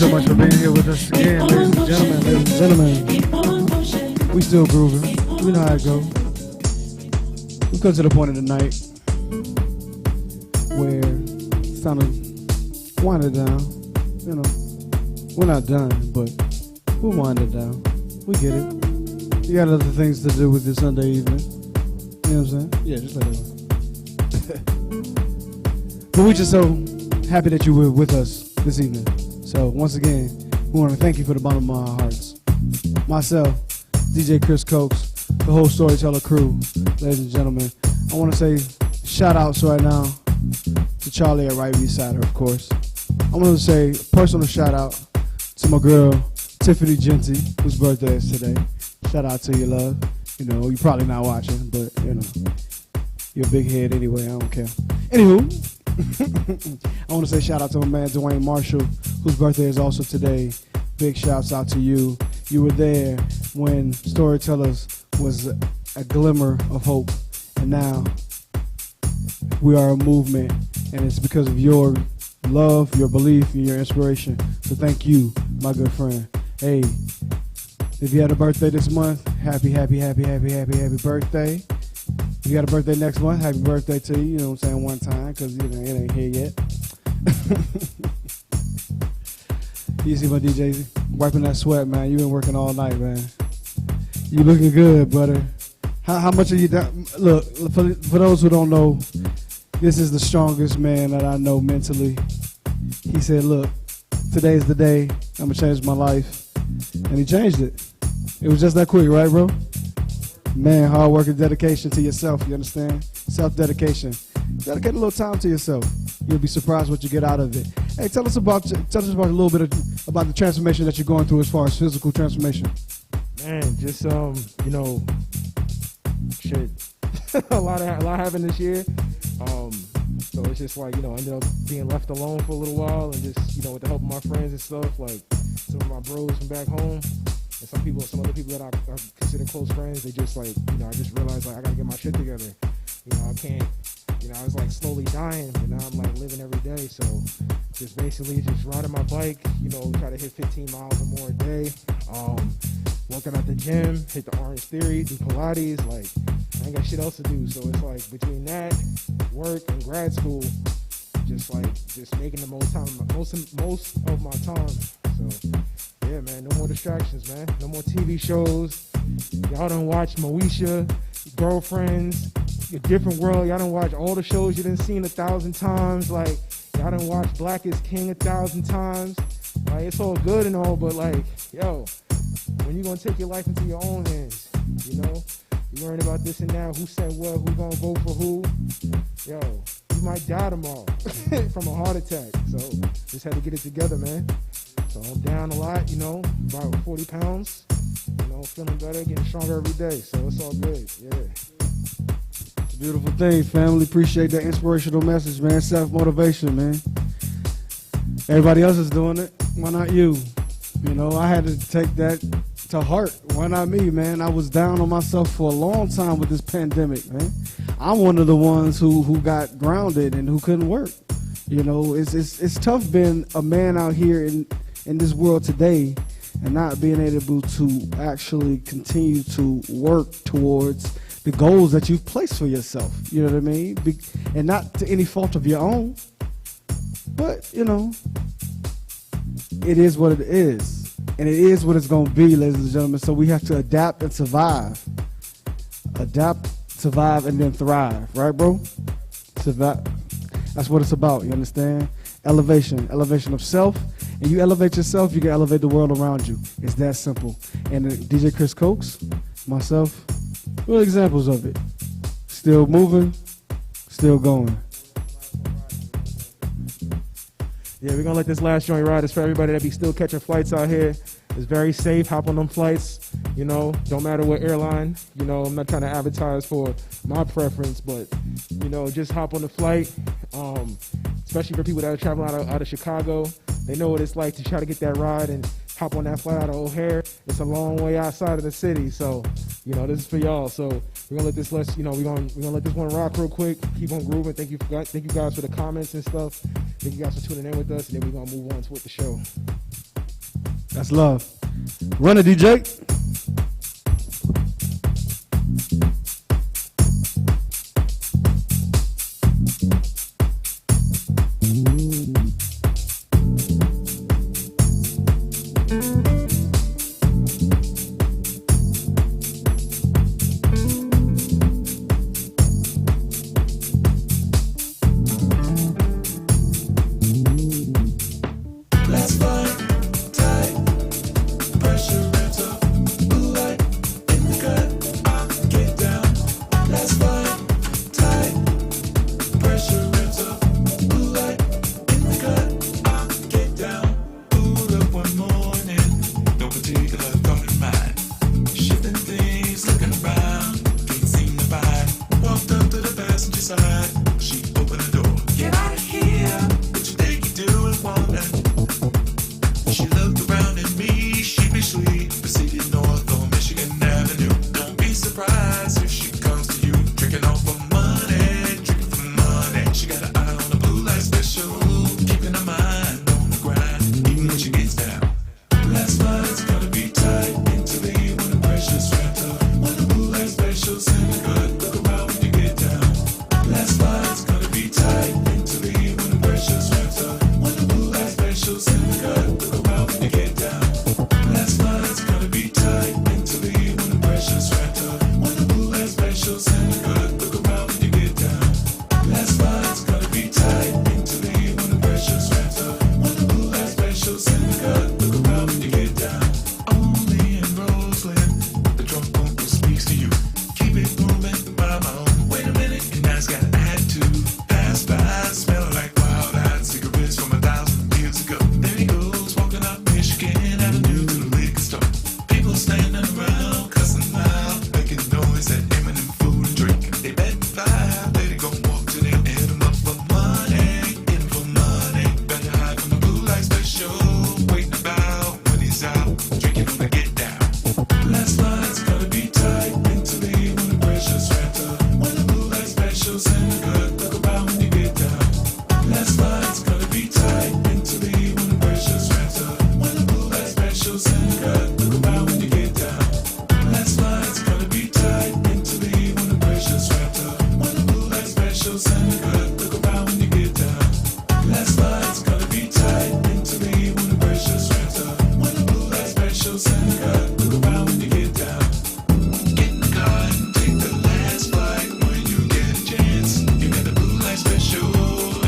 so much for being here with us again, ladies and gentlemen. We still grooving. You know how it go. We come to the point of the night where it's time to wind it down. You know, we're not done, but we'll wind it down. We get it. You got other things to do with this Sunday evening. You know what I'm saying? Yeah, just let it know. But we're just so happy that you were with us this evening. So once again, we want to thank you for the bottom of our hearts. Myself, DJ Chris Cokes, the whole Storyteller crew, ladies and gentlemen. I want to say shout outs right now to Charlie at Right Beside Her, of course. I want to say a personal shout out to my girl, Tiffany Genty, whose birthday is today. Shout out to you, love. You know, you're probably not watching, but, you know, you're a big head anyway. I don't care. Anywho, I want to say shout out to my man, Dwayne Marshall, whose birthday is also today. Big shouts out to you. You were there when Storytellers was a glimmer of hope. And now we are a movement. And it's because of your love, your belief, and your inspiration. So thank you, my good friend. Hey, if you had a birthday this month, happy birthday. If you got a birthday next month, happy birthday to you. You know what I'm saying, one time, because you know, it ain't here yet. You see my DJ wiping that sweat, man. You been working all night, man. You looking good, brother. How much are you down? Look, for those who don't know, this is the strongest man that I know mentally. He said, look, today's the day. I'm going to change my life. And he changed it. It was just that quick, right, bro? Man, hard work and dedication to yourself, you understand? Self-dedication. Dedicate a little time to yourself. You'll be surprised what you get out of it. Hey, tell us about a little bit about the transformation that you're going through as far as physical transformation. Man, just you know, shit. a lot happened this year. So it's just like, you know, I ended up being left alone for a little while, and just, you know, with the help of my friends and stuff, like some of my bros from back home, and some other people that I consider close friends, they just like, you know, I just realized like I gotta get my shit together. You know, I can't, you know, I was like slowly dying, but now I'm like living every day. So just basically just riding my bike, you know, try to hit 15 miles or more a day. Working at the gym, hit the Orange Theory, do Pilates, like I ain't got shit else to do. So it's like between that, work, and grad school, just making the most of my time. So yeah, man, no more distractions, man. No more TV shows. Y'all done watch Moesha, Girlfriends, A Different World. Y'all done watch all the shows you done seen 1,000 times. Like, y'all done watch Black is King 1,000 times. Like, it's all good and all, but like, yo, when you gonna take your life into your own hands, you know? You learn about this and that, who said what, who gonna vote for who. Yo, you might die tomorrow from a heart attack. So just had to get it together, man. So I'm down a lot, you know, about 40 pounds. You know, feeling better, getting stronger every day. So it's all good, yeah. It's a beautiful thing, family. Appreciate that inspirational message, man. Self-motivation, man. Everybody else is doing it. Why not you? You know, I had to take that to heart. Why not me, man? I was down on myself for a long time with this pandemic, man. I'm one of the ones who got grounded and who couldn't work. You know, it's tough being a man out here in this world today and not being able to actually continue to work towards the goals that you've placed for yourself. You know what I mean? And not to any fault of your own. But, you know, it is what it is. And it is what it's going to be, ladies and gentlemen. So we have to adapt and survive. Adapt, survive, and then thrive. Right, bro? Survive. That's what it's about, you understand? Elevation of self. And you elevate yourself, you can elevate the world around you. It's that simple. And DJ Chris Cokes, myself, we're examples of it. Still moving, still going. Yeah, we're gonna let this last joint ride. It's for everybody that be still catching flights out here. It's very safe. Hop on them flights. You know, don't matter what airline. You know, I'm not trying to advertise for my preference, but you know, just hop on the flight. Especially for people that are traveling out of Chicago, they know what it's like to try to get that ride and hop on that flight out of O'Hare. It's a long way outside of the city, so you know, this is for y'all. So we're gonna let this we're gonna let this one rock real quick. Keep on grooving. Thank you guys for the comments and stuff. Thank you guys for tuning in with us, and then we're gonna move on to the show. That's love. Run it, DJ. Let's fly tight, pressure ramps up, blue light in the gut, get down. Let's fly tight, pressure ramps up, blue light in the gut, get down. Pulled up one morning, no particular thought in mind. Shifting things, looking around, can't seem to find. Walked up to the passenger side, she opened the door. Get out of here, what you think you doing, woman? She looked around at me, sheepishly, proceeded north on Michigan Avenue. Don't be surprised if she comes to you, drinking off for money, drinking for money. She got an eye on the blue light special, keeping her mind on the grind, even when she gets down. Last night's gonna be tight, mentally, when the pressure's ramped up. When the blue light special's in the gut, look around when you get down. Last night's gonna be tight, mentally, when the pressure's ramped up. When the blue light special's in the gut, look around when you get down. Last night's gonna be tight, mentally, when the pressure's ramped up. When the blue light special's in the gut, look around when you get down. Last night's gonna be tight, mentally, when the pressure's ramped up. When the blue light special's in the gut, look around when you get down. Only in Roseland, the drunk uncle speaks to you. Keep it moving by my own. Wait a minute, and that's got an attitude. Pass by, smelling like wild-eyed cigarettes from 1,000 years ago. There he goes, walking up Michigan Avenue to the liquor store. People standing around, cussing loud, making noise at Eminem food and drink. They bet 5, let it go walk to them, hit them up for money, in for money. Better hide from the blue light special, waiting about when he's out, drinking on the get down. Last night's gonna be tight, mentally, when the pressure's ramped up. When the blue light special's in the gut, look around when you get down. Last night's gonna be tight, mentally, when the pressure's ramped up. When the blue light special's in the gut, look around when you get down. Last night's gonna be tight, mentally, when the pressure's ramped up. When the blue light special's in the gut, look around when you get down. Last night's gonna be tight, mentally, when the pressure's ramped up. When the blue light special's in the gut, look around when you get down. Get in the car and take the last flight when you get a chance. You got the blue light special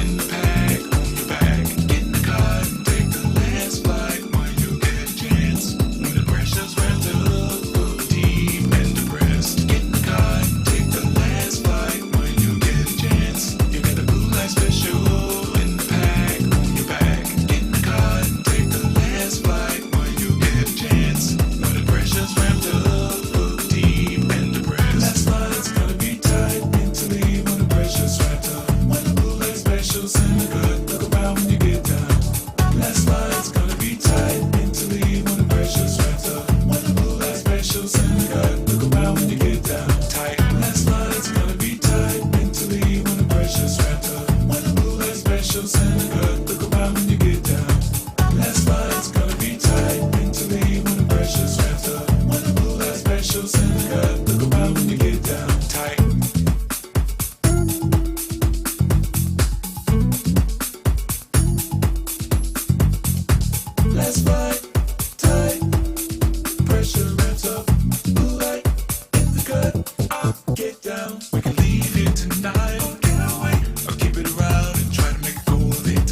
in the pack on your back. Get in the car and take the last flight when you get a chance. When the pressure's ramped up, look deep and depressed. Get in the car and take the last flight when you get a chance. You got the blue light special in the pack on your back. Get in the car and take the last flight when you get a chance. When the pressure's ramped up, look deep and depressed. Last night's gonna be tight, mentally, when the pressure's ramped up. When the blue light special's in the gut, look around when you get down. Last night's gonna be tight, mentally, when the pressure's ramped up. When the blue light special's in the gut, look around when you get down. Tight. Last night's gonna be tight, mentally, when the pressure's ramped up. When the blue light special's in the gut, look around when you get down. Last night's gonna be tight, mentally, when the pressure's ramped up. When the blue light special's in the gut, look around when you get down. Tight. Let's fight tight, pressure ramps up, blue light in the gut, get down. We can leave here tonight or get away, or keep it around and try to make a go of it.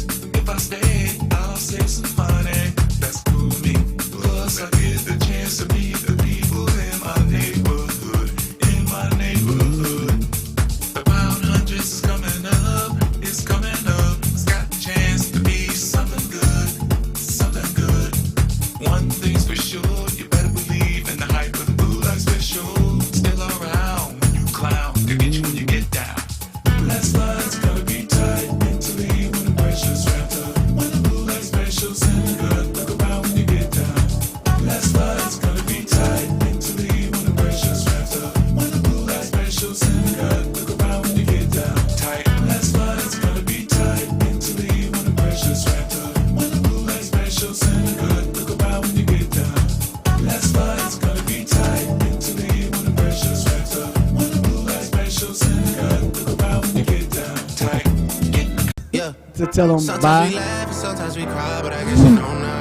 to tell them Sometimes bye. we laugh and sometimes we cry, but I guess you know now.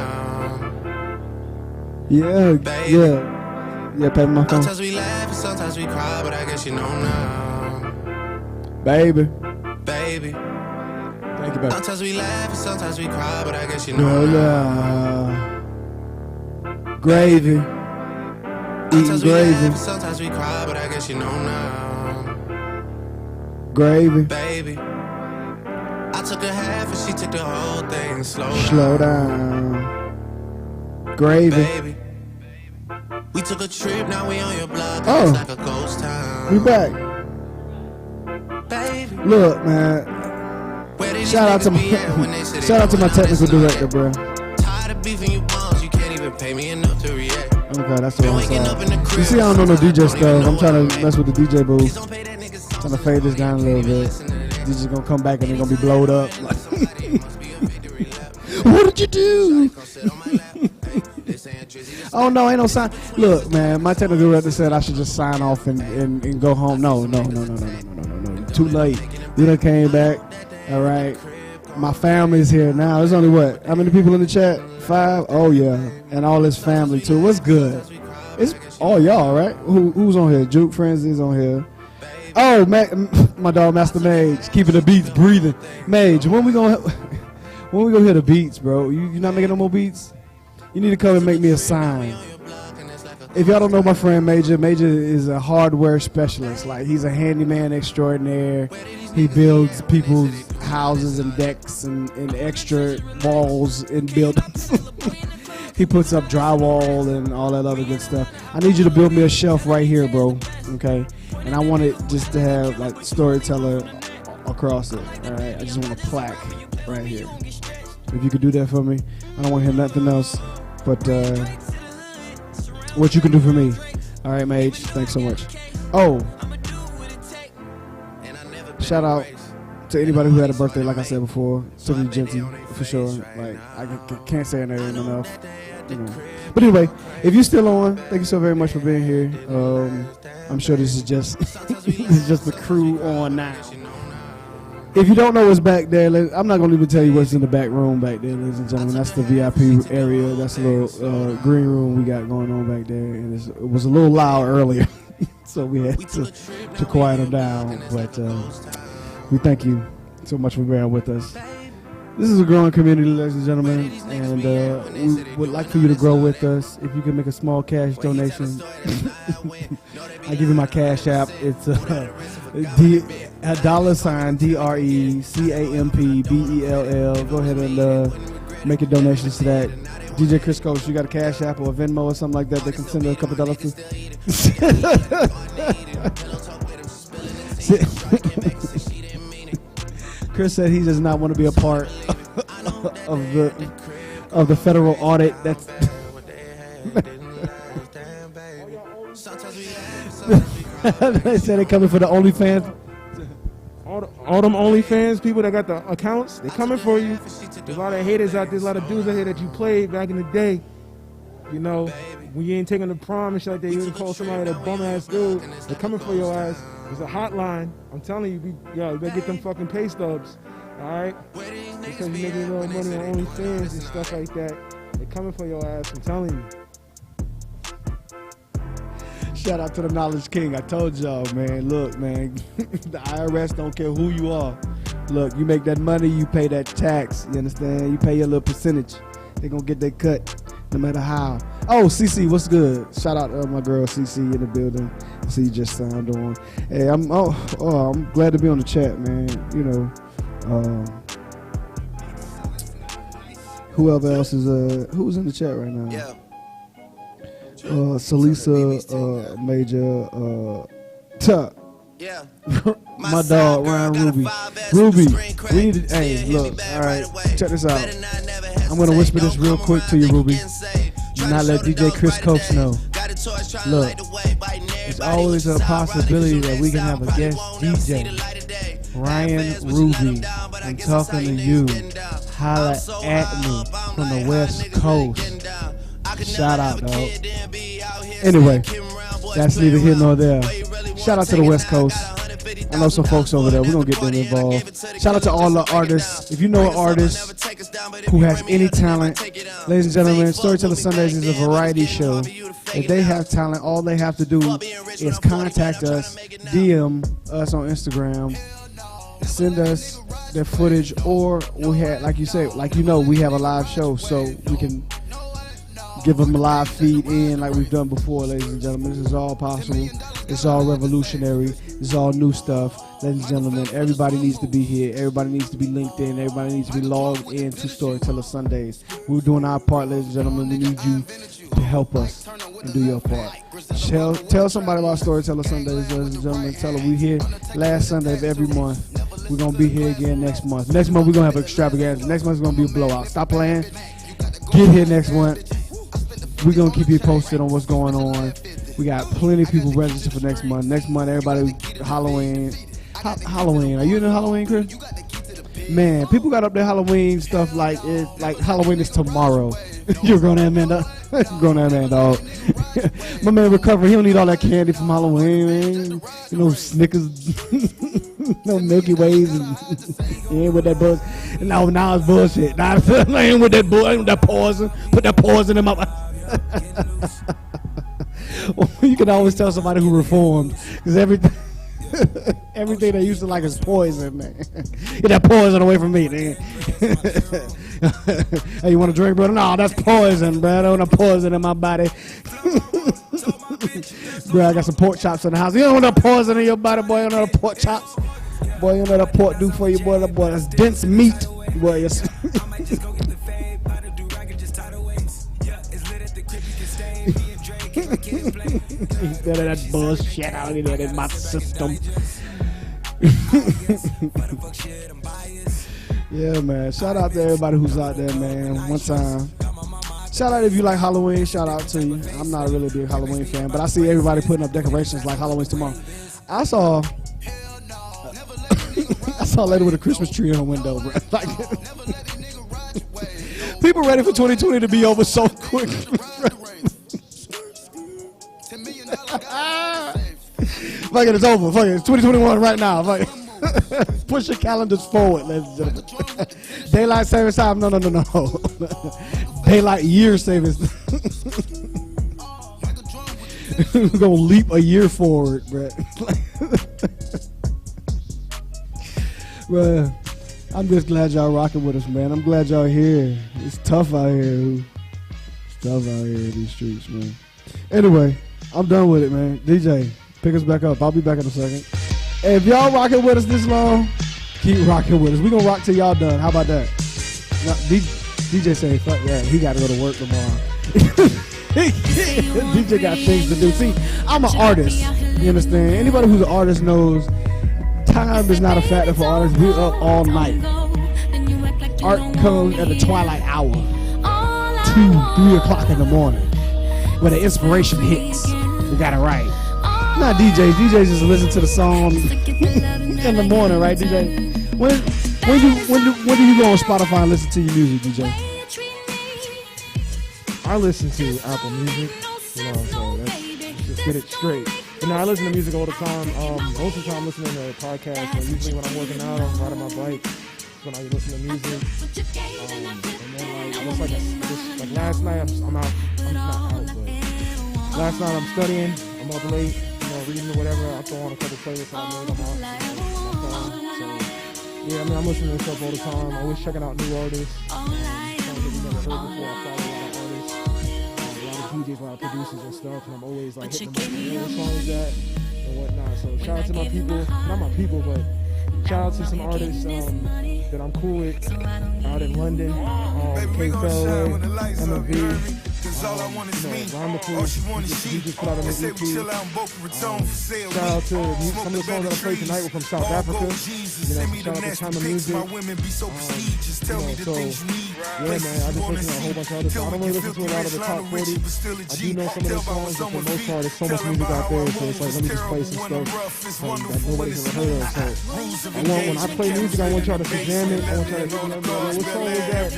Yeah, pay my phone. Sometimes we laugh and sometimes we cry, but I guess you know now. Baby. Baby. Thank you, baby. Sometimes we laugh and sometimes we cry, but I guess you know Well, gravy. Eating Sometimes we laugh gravy. and sometimes we cry, but I guess you know now. Gravy. Baby. I took a half and she took the whole thing. Slow down. Gravy. Baby. We took a trip, now we on your block. Oh. It's like a ghost town. We back. Baby. Look, man. Shout out to my technical director, bro. Tired of beefing you bums, you can't even pay me enough to react. Okay, that's the wrong side. You see, I don't know no DJ stuff. I'm trying to mess with the DJ booth. Trying to fade this down a little bit. DJ's gonna come back and they're gonna be blowed up. What did you do? Oh no, ain't no sign. Look, man, my technical director said I should just sign off and go home. No. Too late. We done came back. All right. My family's here now. There's only what? How many people in the chat? 5? Oh yeah. And all his family too. What's good? It's all y'all, right? Who's on here? Juke Frenzy's on here. Oh, my dog Master Mage, keeping the beats breathing. Mage, when we gonna hear the beats, bro? You not making no more beats? You need to come and make me a sign. If y'all don't know my friend Major is a hardware specialist. Like, he's a handyman extraordinaire. He builds people's houses and decks and extra walls in buildings. He puts up drywall and all that other good stuff. I need you to build me a shelf right here, bro. Okay? And I want it just to have like Storyteller across it. All right? I just want a plaque right here. If you could do that for me, I don't want to hear nothing else but what you can do for me. All right, Mage. Thanks so much. Oh, shout out to anybody who had a birthday, like I said before. Tiffany Genty, for sure. Like, I can't say her name enough. You know. But anyway, if you're still on, thank you so very much for being here. I'm sure this is just the crew on now. If you don't know what's back there, I'm not going to even tell you what's in the back room back there, ladies and gentlemen. That's the VIP area. That's a little green room we got going on back there. And it was a little loud earlier, so we had to quiet them down. But we thank you so much for being with us. This is a growing community, ladies and gentlemen, and we would like for you to grow with us. If you can make a small cash donation, I give you my cash app. It's $DRECAMPBELL. Go ahead and make your donations to that. DJ Chris Coach, you got a cash app or a Venmo or something like that? They can send a couple dollars to. Chris said he does not want to be a part of the federal audit. That's they said they're coming for the OnlyFans. All them OnlyFans people that got the accounts, they coming for you. There's a lot of haters out there, a lot of dudes out here that you played back in the day. You know, when you ain't taking the prom and shit like that, you would call somebody a bum ass dude. They're coming for your ass. There's a hotline. I'm telling you, you better get them fucking pay stubs. Alright? Because you're making a little money on OnlyFans and stuff like that. They're coming for your ass, I'm telling you. Shout out to the Knowledge King. I told y'all, man. Look, man, the IRS don't care who you are. Look, you make that money, you pay that tax. You understand? You pay your little percentage. They're going to get their cut no matter how. Oh, CC, what's good? Shout out to my girl CC in the building. I see you just signed on. Hey, I'm glad to be on the chat, man. You know, whoever else is who's in the chat right now? Yeah. Salisa, Major, Tuck. Yeah. My dog Ryan Ruby, we need to, hey, look, all right, check this out. I'm gonna whisper this real quick to you, Ruby. Do not let DJ Chris Coates know. Look, there's always a possibility that we can have a guest DJ. Ryan Ruby, I'm talking to you. Holla at me from the West Coast. Shout out, dog. Anyway, that's neither here nor there. Shout out to the West Coast. I know some folks over there. We're going to get them involved. Shout out to all the artists. If you know an artist who has any talent, ladies and gentlemen, Storyteller Sundays is a variety show. If they have talent, all they have to do is contact us, DM us on Instagram, send us their footage, or we had, like you said, like you know, we have a live show, so we can give them a live feed in like we've done before, ladies and gentlemen. This is all possible. It's all revolutionary. It's all new stuff. Ladies and gentlemen, everybody needs to be here. Everybody needs to be linked in. Everybody needs to be logged into Storyteller Sundays. We're doing our part, ladies and gentlemen. We need you to help us and do your part. Tell somebody about Storyteller Sundays, ladies and gentlemen. Tell them we're here last Sunday of every month. We're going to be here again next month. Next month, we're going to have an extravaganza. Next month's going to be a blowout. Stop playing. Get here next month. We're going to keep you posted on what's going on. We got plenty of people registered for next month. Next month, everybody, Halloween. Halloween. Are you into Halloween, Chris? Man, people got up their Halloween stuff like Halloween is tomorrow. You're a grown-ass man, dog. Grown-ass man, dog. My man recovered. He don't need all that candy from Halloween, man. You know, Snickers, no Milky Ways, and he ain't with that buzz. Now it's bullshit. Now I ain't with that that poison. Put that poison in my mouth. Well, you can always tell somebody who reformed, because everything they used to like is poison, man. Get that poison away from me, man. Hey, you want a drink, brother? No, that's poison, bro. I don't want poison in my body. Bro, I got some pork chops in the house. You don't want that poison in your body, boy. You don't know the pork chops. Boy, you know that pork do for you, boy. That boy, that's dense meat, boy. Yes. Instead of that bullshit out of there in my system. Yeah, man. Shout out to everybody who's out there, man. One time. Shout out if you like Halloween. Shout out to you. I'm not really a big Halloween fan, but I see everybody putting up decorations like Halloween's tomorrow. I saw a lady with a Christmas tree in her window, bro. Like, people ready for 2020 to be over so quick. Fuck it, it's over. Fuck it, it's 2021 right now. Fuck it. Push your calendars forward, ladies and gentlemen. Daylight savings time, no. Daylight year savings. We're gonna leap a year forward, bro. Bro, I'm just glad y'all rocking with us, man. I'm glad y'all here. It's tough out here. It's tough out here in these streets, man. Anyway, I'm done with it, man. DJ, pick us back up. I'll be back in a second. Hey, if y'all rocking with us this long, keep rocking with us. We gonna rock till y'all done. How about that? Now, DJ say, fuck that. He got to go to work tomorrow. DJ got things to do. See, I'm an artist. You understand? Anybody who's an artist knows time is not a factor for artists. We're up all night. Art comes at the twilight hour, 2-3 o'clock in the morning, where the inspiration hits. We got it right. Not DJs. DJs just listen to the song in the morning, right, DJ? When do you go on Spotify and listen to your music, DJ? I listen to Apple Music, you know, so that's just get it straight. But no, I listen to music all the time. Most of the time I'm listening to podcasts. And usually when I'm working out, I'm riding my bike. That's when I listen to music. And then like last night I'm not out, but last night I'm studying. I'm up late, you know, reading or whatever. I throw on a couple playlists I made on my phone. So yeah, I mean I'm listening to stuff all the time. I'm always checking out new artists. Songs that we never heard before. I follow a lot of artists, a lot of DJs, a lot of producers and stuff, and I'm always like hitting them up, what song is that and whatnot. So shout out to my people, not my people, but shout out to some artists that I'm cool with out in London, K Fairway, MV. Ron the Pool, he just put out a new EP. Shout out to some of the songs that I played tonight were from South Africa. You know, shout out to Time of Music. So yeah, man, I just listen to a whole bunch of other songs. I don't really listen to a lot of the top 40. I do know some of those songs, but for the most part, there's so much music out there, so it's like, let me just play some stuff that nobody's ever heard of. So when I play music, I want y'all to Shazam it. I want y'all to hit me up, what song is that?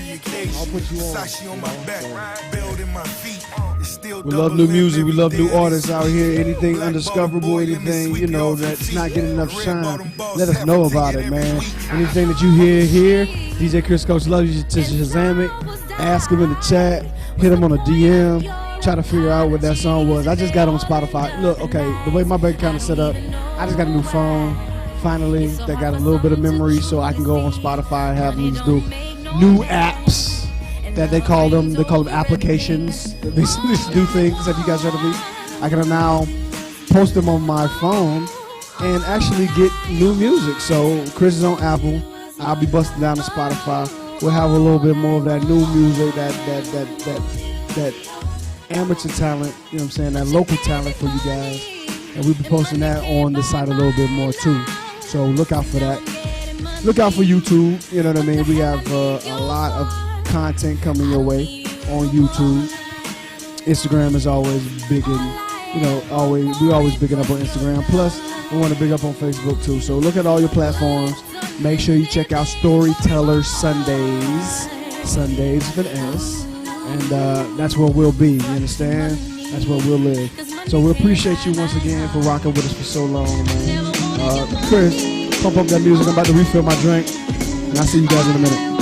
I'll put you on. You know, so. We love new music. We love new artists out here. Anything undiscoverable, anything, you know, that's not getting enough shine, let us know about it, man. Anything that you hear here, DJ Chris Coach loves you to Shazam it. Ask him in the chat. Hit him on a DM. Try to figure out what that song was. I just got on Spotify. Look, okay, the way my bank account is set up, I just got a new phone. Finally, that got a little bit of memory, so I can go on Spotify and have these new apps that they call them. They call them applications. These new things. Have you guys heard of these? I can now post them on my phone and actually get new music. So Chris is on Apple. I'll be busting down to Spotify. We'll have a little bit more of that new music, that amateur talent, you know what I'm saying, that local talent for you guys. And we'll be posting that on the site a little bit more too. So look out for that. Look out for YouTube, you know what I mean? We have a lot of content coming your way on YouTube. Instagram is always big and, you know, we always bigging up on Instagram. Plus, we want to big up on Facebook too. So look at all your platforms. Make sure you check out Storyteller Sundays. Sundays with an S. And that's where we'll be, you understand? That's where we'll live. So we appreciate you once again for rocking with us for so long, man. Chris, pump up that music. I'm about to refill my drink. And I'll see you guys in a minute.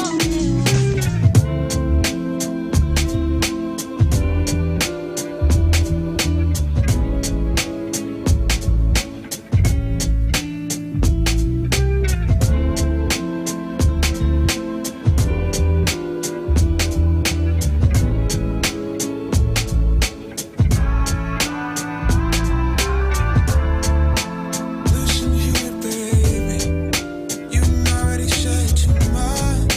Listen here, baby. You already said too much.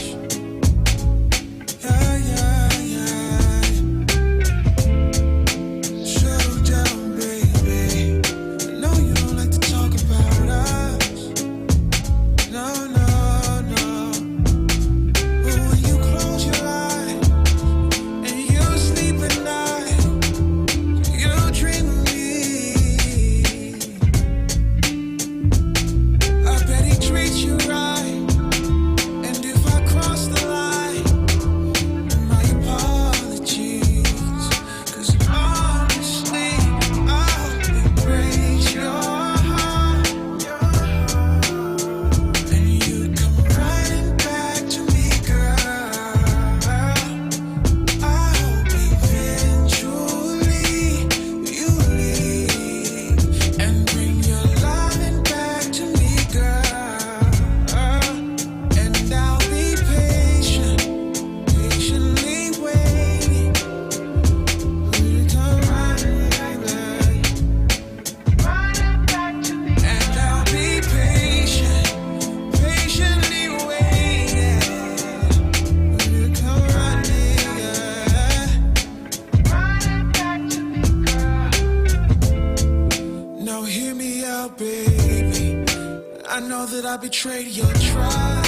Yeah, yeah, yeah. Settle down, baby. I know you don't like to talk about us. No, no, no. But when you close your eyes and you sleep at night, you dream of me. I bet he treats you right. And if I cross the line, my apologies. 'Cause honestly, I hope it breaks your heart. And you come running back to me, girl. I hope eventually you leave and bring your loving back to me, girl. And I'll be patient, patiently waiting for you to come running back. And I'll be patient, patiently waiting for you to come running back. Now hear me out, baby. I know that I betrayed your trust.